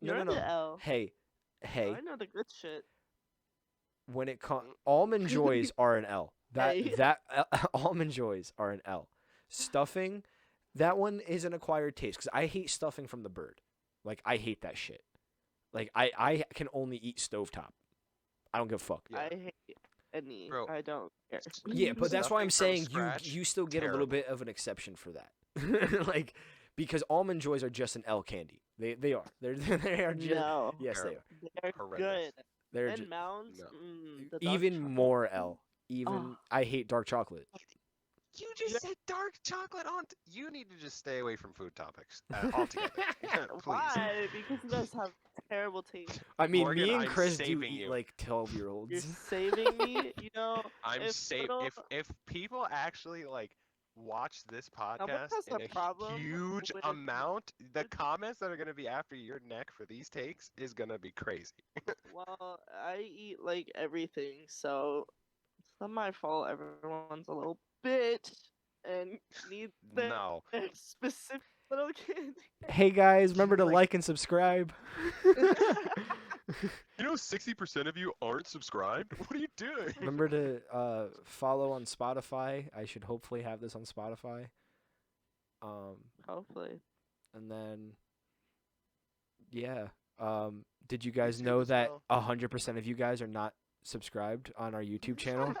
No. You're the L. Hey. I know the good shit. When it comes, almond joys are an L. Hey. Almond joys are an L. Stuffing, that one is an acquired taste because I hate stuffing from the bird. Like I hate that shit. Like I can only eat stovetop. I don't give a fuck. Yeah. I hate any. Bro. I don't care. Yeah, but that's why I'm Stuffing saying from scratch, you still get a little terrible. bit of an exception for that. Like because almond joys are just an L candy. They are. They are just No. yes they are. They're Horrendous. good. They're And just, mounds. no. The dark even chocolate. more L. Even Oh. I hate dark chocolate. You just said dark chocolate on. You need to just stay away from food topics altogether. Please. Why? Because you guys have terrible taste. I mean, Morgan, me and I'm Chris do saving eat you. like You're 12-year-olds. saving me. You know. I'm If safe. little- If people actually like watch this podcast has in a a problem huge with amount, the food. comments that are gonna be after your neck for these takes is gonna be crazy. Well, I eat like everything, so it's not my fault. Everyone's a little bitch and needs their No. specific little kid. Hey guys, remember to Like- like and subscribe. You know, 60% of you aren't subscribed. What are you doing? Remember to follow on Spotify. I should hopefully have this on Spotify. Hopefully. And then yeah. Did you guys YouTube know as that well. 100% of you guys are not subscribed on our YouTube channel?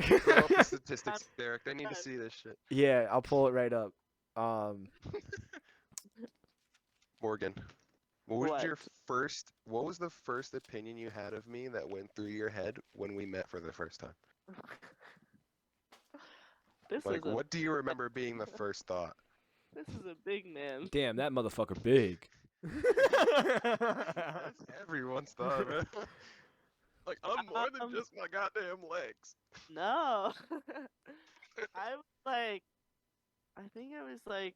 Throw up the statistics, Derek. I need to see this shit. Yeah, I'll pull it right up. Morgan, what What? was the first opinion you had of me that went through your head when we met for the first time? This Like, is a what do you remember being the first thought? this is a big man. Damn, that motherfucker big. That's everyone's thought, man. Like, I'm more than Um, just my goddamn legs. No. I was like, I think I was like,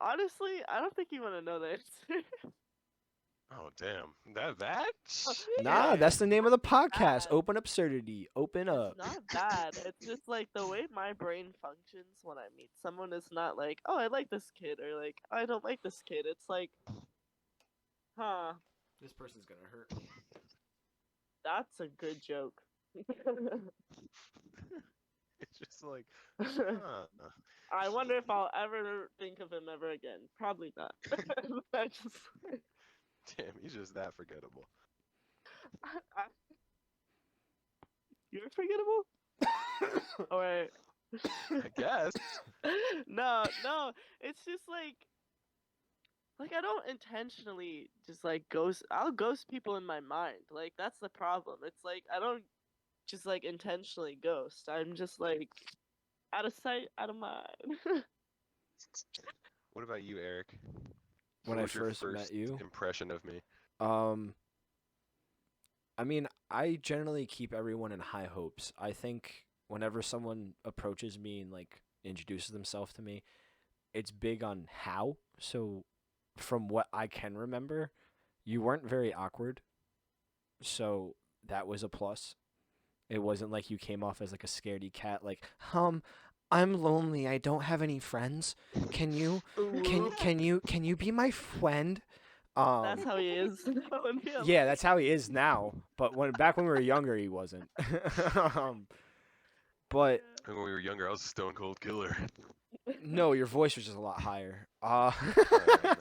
honestly, I don't think you want to know this. Oh, damn. That? Nah, Yeah. that's the name of the podcast. Bad. Open Absurdity. Open up. It's not bad. It's just like the way my brain functions when I meet someone is not like, oh, I like this kid, or like, I don't like this kid. It's like, huh, This person's gonna hurt me. that's a good joke. It's just like, huh. I wonder if I'll ever think of him ever again. Probably not. I just, Damn, he's just that forgettable. I, you're forgettable? Or I guess. no, it's just like I don't intentionally just like ghost. I'll ghost people in my mind. Like that's the problem. It's like I don't just like intentionally ghost. I'm just like out of sight, out of mind. What about you, Eric? When What I was your first met you, impression of me? I mean, I generally keep everyone in high hopes. I think whenever someone approaches me and like introduces themselves to me, it's big on how. So, from what I can remember, you weren't very awkward. So, that was a plus. It wasn't like you came off as like a scaredy cat like, I'm lonely. I don't have any friends. Can you can you be my friend?" That's how he is. now in real Yeah, life. that's how he is now. But back when we were younger, he wasn't. But When we were younger, I was a stone cold killer. no, your voice was just a lot higher. Alright, man. Yeah,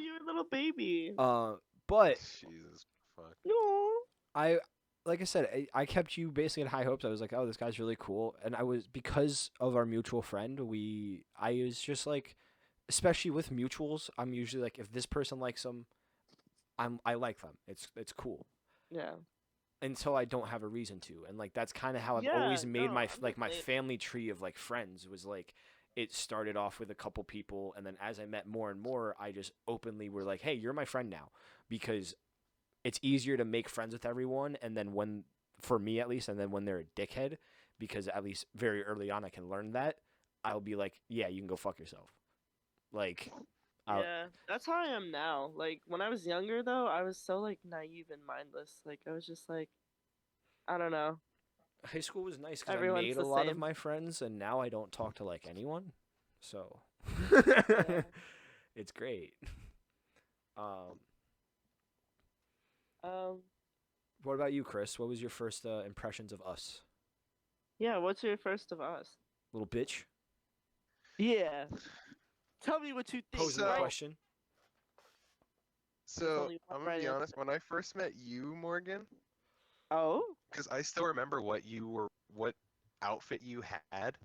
you're a little baby. But Jesus fuck. No. like I said, I kept you basically in high hopes. I was like, oh, this guy's really cool, and I was because of our mutual friend. I was just like, especially with mutuals, I'm usually like, if this person likes them, I like them. It's cool. Yeah. Until I don't have a reason to, and like that's kind of how I've Yeah, always made no, my I'm like the my same. family tree of like friends was like it started off with a couple people, and then as I met more and more, I just openly were like, hey, you're my friend now, because it's easier to make friends with everyone, and then when for me at least, and then when they're a dickhead, because at least very early on I can learn that, I'll be like, yeah, you can go fuck yourself. Like, Yeah, that's how I am now. Like when I was younger though, I was so like naive and mindless. Like I was just like, I don't know. high school was nice because I Everyone's made a the lot of same. my friends, and now I don't talk to like anyone, so Yeah. it's great. Um, Um. what about you, Chris? What was your first impressions of us? Yeah. What's your first of us? Little bitch. Yeah. Tell me what you think. Posing the So- question. So, only one I'm gonna right be answer. honest. When I first met you, Morgan, Oh. because I still remember what outfit you had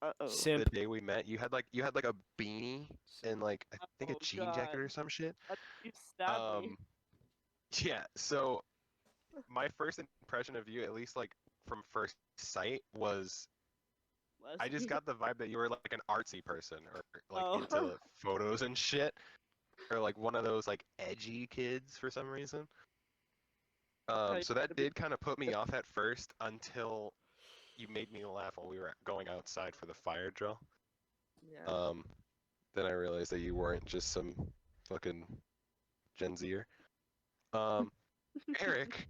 Uh-oh. the Simp. day we met. You had like a beanie and like I think a Oh, jean jacket God. or some shit. You stabbed me. Yeah. So my first impression of you, at least like from first sight, was I just got the vibe that you were like an artsy person or like Oh. into photos and shit, or like one of those like edgy kids for some reason. you So that did kind of put me off at first until you made me laugh while we were going outside for the fire drill. Yeah. Then I realized that you weren't just some fucking Gen Zer. Eric,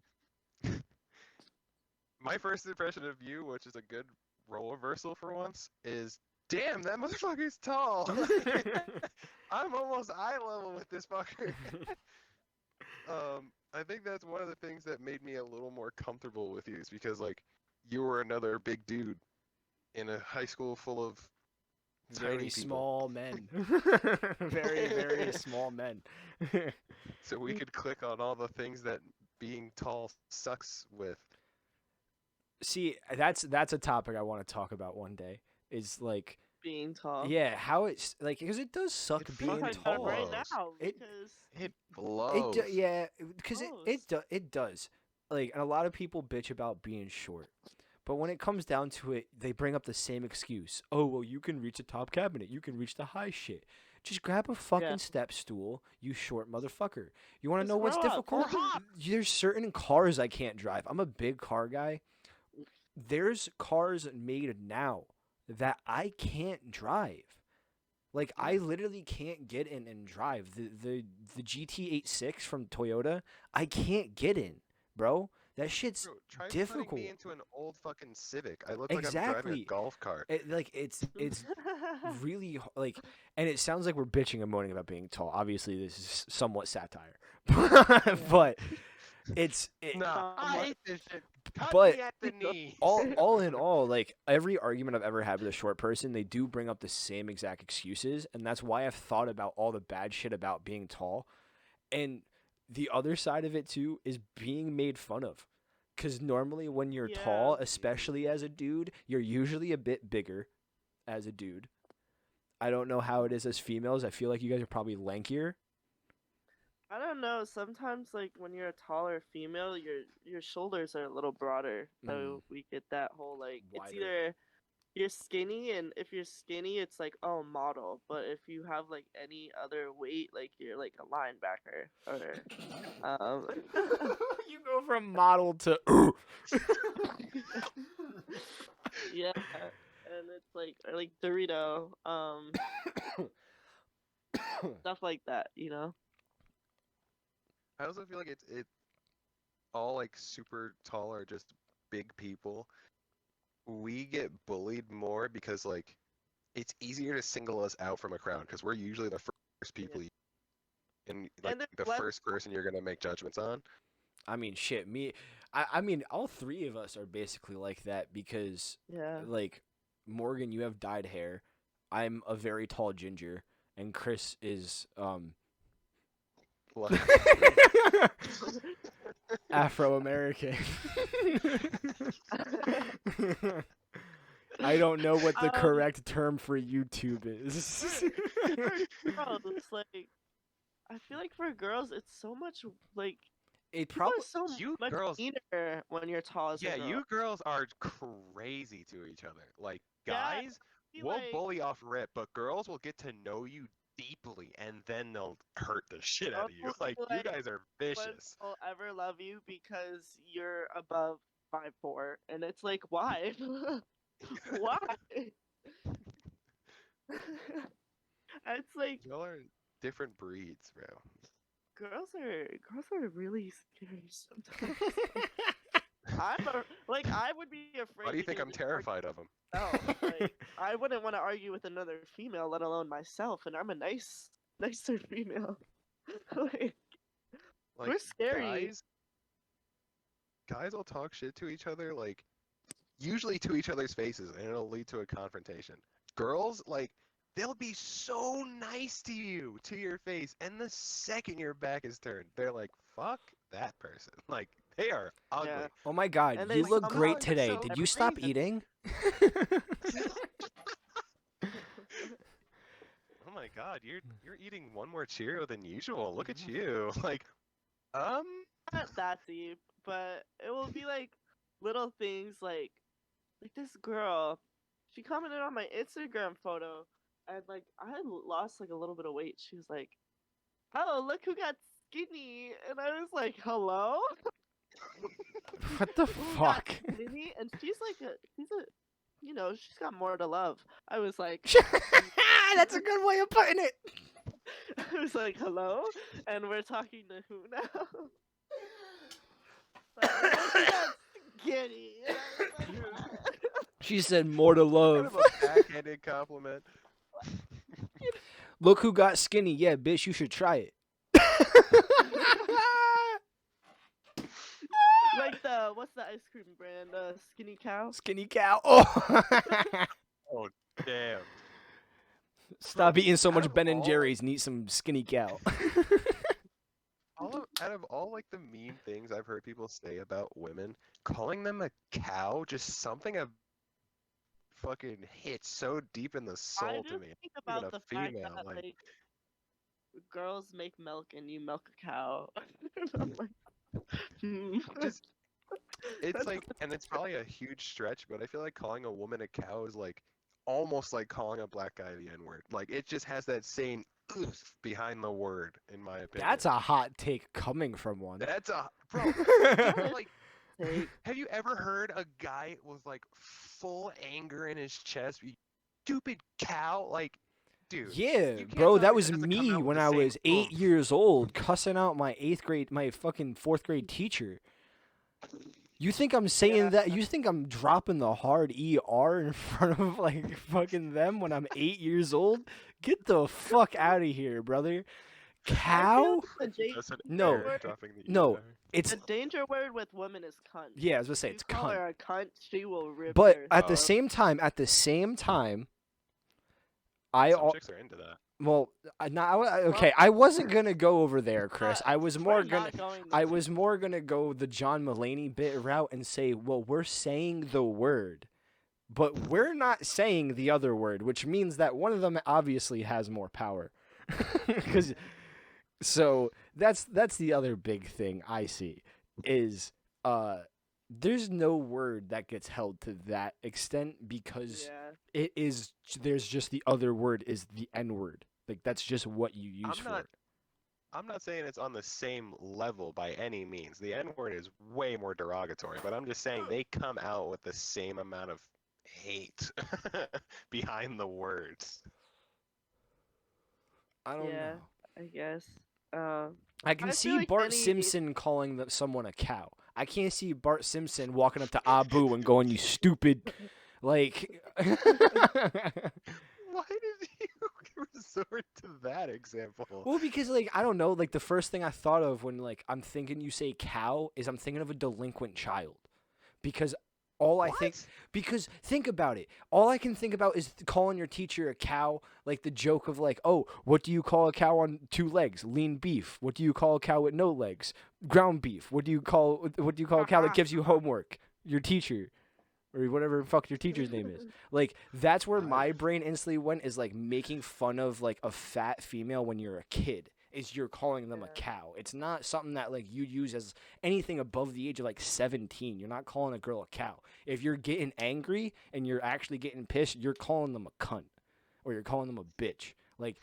my first impression of you, which is a good role reversal for once, is damn, that motherfucker's tall. I'm almost eye level with this fucker. I think that's one of the things that made me a little more comfortable with you, is because like you were another big dude in a high school full of Very tiny people. small men. Very, very small men. So we could click on all the things that being tall sucks with. See, that's a topic I want to talk about one day. Is like, Being tall. yeah, how it's like, because it does suck It being Talking fucking about it tall. right now It- because It blows. Yeah, because Gross. it does. Like, and a lot of people bitch about being short, but when it comes down to it, they bring up the same excuse. Oh, well, you can reach the top cabinet. You can reach the high shit. Just grab a fucking Yeah. step stool, you short motherfucker. You want to Just know what's grow up. difficult? Or hop. There's certain cars I can't drive. I'm a big car guy. There's cars made now that I can't drive. Like I literally can't get in and drive. The GT86 from Toyota, I can't get in, bro. That shit's Bro, try putting difficult. me into an old fucking Civic. I look like I'm driving Exactly. a golf cart. It's really like, and it sounds like we're bitching and moaning about being tall. Obviously, this is somewhat satire, but it's Nah, I Somewhat. hate this shit. Cut But me at the knee. all in all, like every argument I've ever had with a short person, they do bring up the same exact excuses, and that's why I've thought about all the bad shit about being tall. And the other side of it too is being made fun of. Cause normally when you're tall, Yeah. especially as a dude, you're usually a bit bigger as a dude. I don't know how it is as females. I feel like you guys are probably lankier. I don't know. Sometimes, like when you're a taller female, your shoulders are a little broader, so we get that whole like Wider. it's either you're skinny, and if you're skinny, it's like oh model. But if you have like any other weight, like you're like a linebacker or You go from model to yeah, and it's like or like Dorito, stuff like that, you know. I also feel like it's all like super tall or just big people. We get bullied more because like it's easier to single us out from a crowd because we're usually the first people and like then the let- first person you're gonna make judgments on. I mean, shit, I mean, all three of us are basically like that because, Yeah. like, Morgan, you have dyed hair. I'm a very tall ginger, and Chris is, Like, Afro-American. I don't know what the correct term for YouTube is. For girls, like I feel like for girls, it's so much like It people probably are so You much girls- meaner when you're tall as yeah, a girl. you girls are crazy to each other. Like Yeah, guys feel will like bully off rip, but girls will get to know you deeply and then they'll hurt the shit out of you. Girls Like will, you like, guys are vicious. will ever love you because you're above 5'4", and it's like why? Why? It's like Y'all are different breeds, bro. girls are really scary sometimes. I would be afraid. Why do you to think I'm even argue terrified of them? myself. Like, I wouldn't want to argue with another female, let alone myself, and I'm a nicer female. Like, Like we're scary. guys will talk shit to each other, like usually to each other's faces, and it'll lead to a confrontation. Girls, like, they'll be so nice to you, to your face, and the second your back is turned, they're like, fuck that person. Like, they are ugly. Yeah. Oh my god, And you they look somehow great get today. so Did you stop crazy. eating? Oh my god, you're eating one more Cheerio than usual. Look at you. Like, um, Not that deep, but it will be like little things like this girl, she commented on my Instagram photo, and like I had lost like a little bit of weight. She was like, "Oh, look who got skinny," and I was like, "Hello." What the Who got fuck? skinny? And she's got more to love. I was like, That's a good way of putting it. I was like, "Hello," and we're talking to who now? Like, "Look who got skinny." And I was like, "What?" She said more to kind love. of a backhanded compliment. Look who got skinny. Yeah, bitch, you should try it. Like what's the ice cream brand? Skinny Cow. Skinny cow. Oh. Oh, damn. Stop eating so Out much of Ben and all- Jerry's and eat some skinny cow. Out of all like the mean things I've heard people say about women, calling them a cow just something a fucking hits so deep in the I soul to just me. think Even about a the fact female, that like- like girls make milk and you milk a cow. I'm like, hmm. Just it's That's like, and it's probably a huge stretch, but I feel like calling a woman a cow is like almost like calling a black guy the N-word. Like it just has that same oomph behind the word, in my opinion. That's a hot take coming from one. That's a bro. You know, like, Take. have you ever heard a guy with like full anger in his chest? You stupid cow, like, dude. Yeah, you can't bro, tell that me was doesn't come me out with when the I same was 8 oomph. years old, cussing out my fucking 4th grade teacher. You think I'm saying that? You think I'm dropping the hard ER in front of like fucking them when I'm 8 years old? Get the fuck out of here, brother. Cow? That's an No. error, dropping the No, ER. it's The danger word with women is cunt. yeah. I was gonna say You it's call cunt. her a cunt, she will rip But your at the throat. same time, I Some chicks are into that. well, okay. I wasn't gonna go over there, Chris. I was We're more not gonna. going I there. was more gonna go the John Mulaney bit route and say, well, we're saying the word, but we're not saying the other word, which means that one of them obviously has more power. So that's the other big thing I see is there's no word that gets held to that extent because Yeah. there's just the other word is the N word. Like that's just what you use for it. I'm not saying it's on the same level by any means. The N-word is way more derogatory, but I'm just saying they come out with the same amount of hate behind the words. I don't Yeah, know. I guess. I can I see feel like Bart any- Simpson calling someone a cow. I can't see Bart Simpson walking up to Abu and going, "You stupid," like. Why did you resort to that example? Well, because like I don't know, like the first thing I thought of when like I'm thinking you say cow is I'm thinking of a delinquent child, because because think about it. All I can think about is calling your teacher a cow, like the joke of like, oh, what do you call a cow on 2 legs? Lean beef. What do you call a cow with no legs? Ground beef. What do you call a cow that gives you homework? Your teacher. Or whatever the fuck your teacher's name is. Like, that's where my brain instantly went is, like, making fun of, like, a fat female when you're a kid. Is you're calling them a cow. It's not something that, like, you use as anything above the age of, like, 17. You're not calling a girl a cow. If you're getting angry and you're actually getting pissed, you're calling them a cunt. Or you're calling them a bitch. Like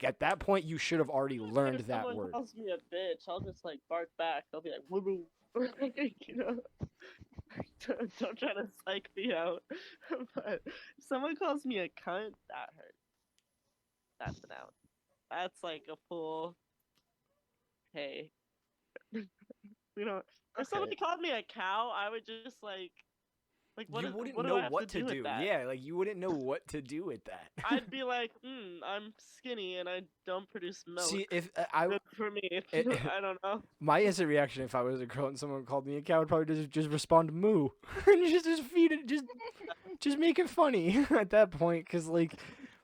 at that point, you should have already learned if that someone word. calls me a bitch, I'll just like bark back. I'll be like, woo woo. You know? Don't try to psych me out. But if someone calls me a cunt, that hurts. That's an out. That's like a full. Hey. You know, if somebody called me a cow, I would just like what, You wouldn't what do know I have what to do with that? Yeah, like you wouldn't know what to do with that. I'd be like, I'm skinny and I don't produce milk. See, if I Good for me. I don't know. my instant reaction if I was a girl and someone called me a cow would probably just respond moo and just feed it, just make it funny at that point. Cause like,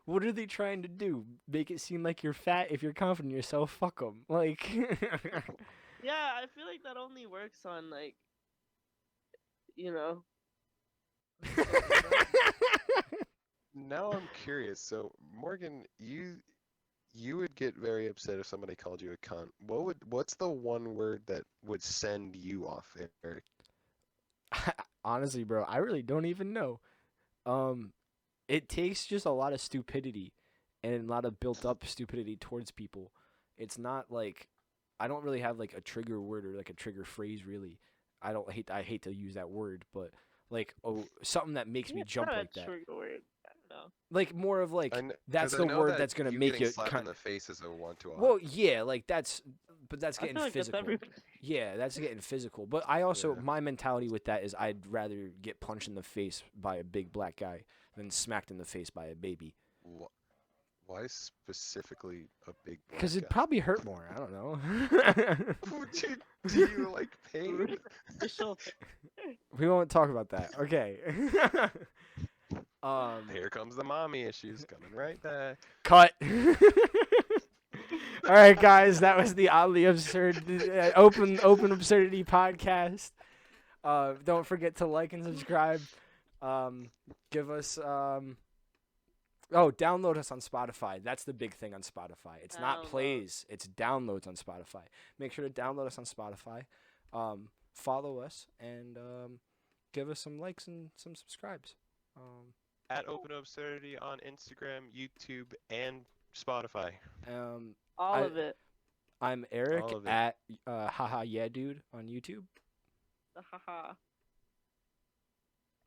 what are they trying to do? Make it seem like you're fat? If you're confident in yourself, fuck them. Like, Yeah, I feel like that only works on like, you know. Now I'm curious. So Morgan, you would get very upset if somebody called you a cunt. What's the one word that would send you off, Eric? honestly, bro, I really don't even know. It takes just a lot of stupidity and a lot of built up stupidity towards people. It's not like I don't really have like a trigger word or like a trigger phrase really. I hate to use that word, but like something that makes me jump like that. Trigger word. I don't know. Like more of like that's 'Cause I the know word that that's gonna you make getting you slapped kind. in the face is a one to off. Well, yeah, like that's I getting feel like physical. that's everybody. Yeah, that's getting physical. But I also Yeah. my mentality with that is I'd rather get punched in the face by a big black guy than smacked in the face by a baby. Why specifically a big black Because it'd guy? probably hurt more. I don't know. Do you like pain? Official. We won't talk about that. Okay. Here comes the mommy issues coming right back. Cut. All right, guys, that was the oddly absurd open absurdity podcast. Don't forget to like and subscribe. Give us download us on Spotify. That's the big thing on Spotify. It's not plays, it's downloads on Spotify. Make sure to download us on Spotify. Follow us and give us some likes and some subscribes. at Open Absurdity on Instagram, YouTube, and Spotify. All I- of it. I'm Eric All of it. at haha yeah dude on YouTube. Haha.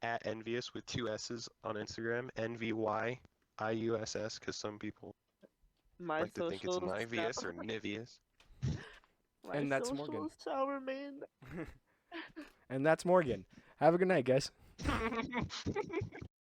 At Envious with 2 S's on Instagram, NVYIUSS, because some people My like to think it's socials Nivius shall- or Nivius. My And that's Morgan. socials shall remain. And that's Morgan. Have a good night, guys.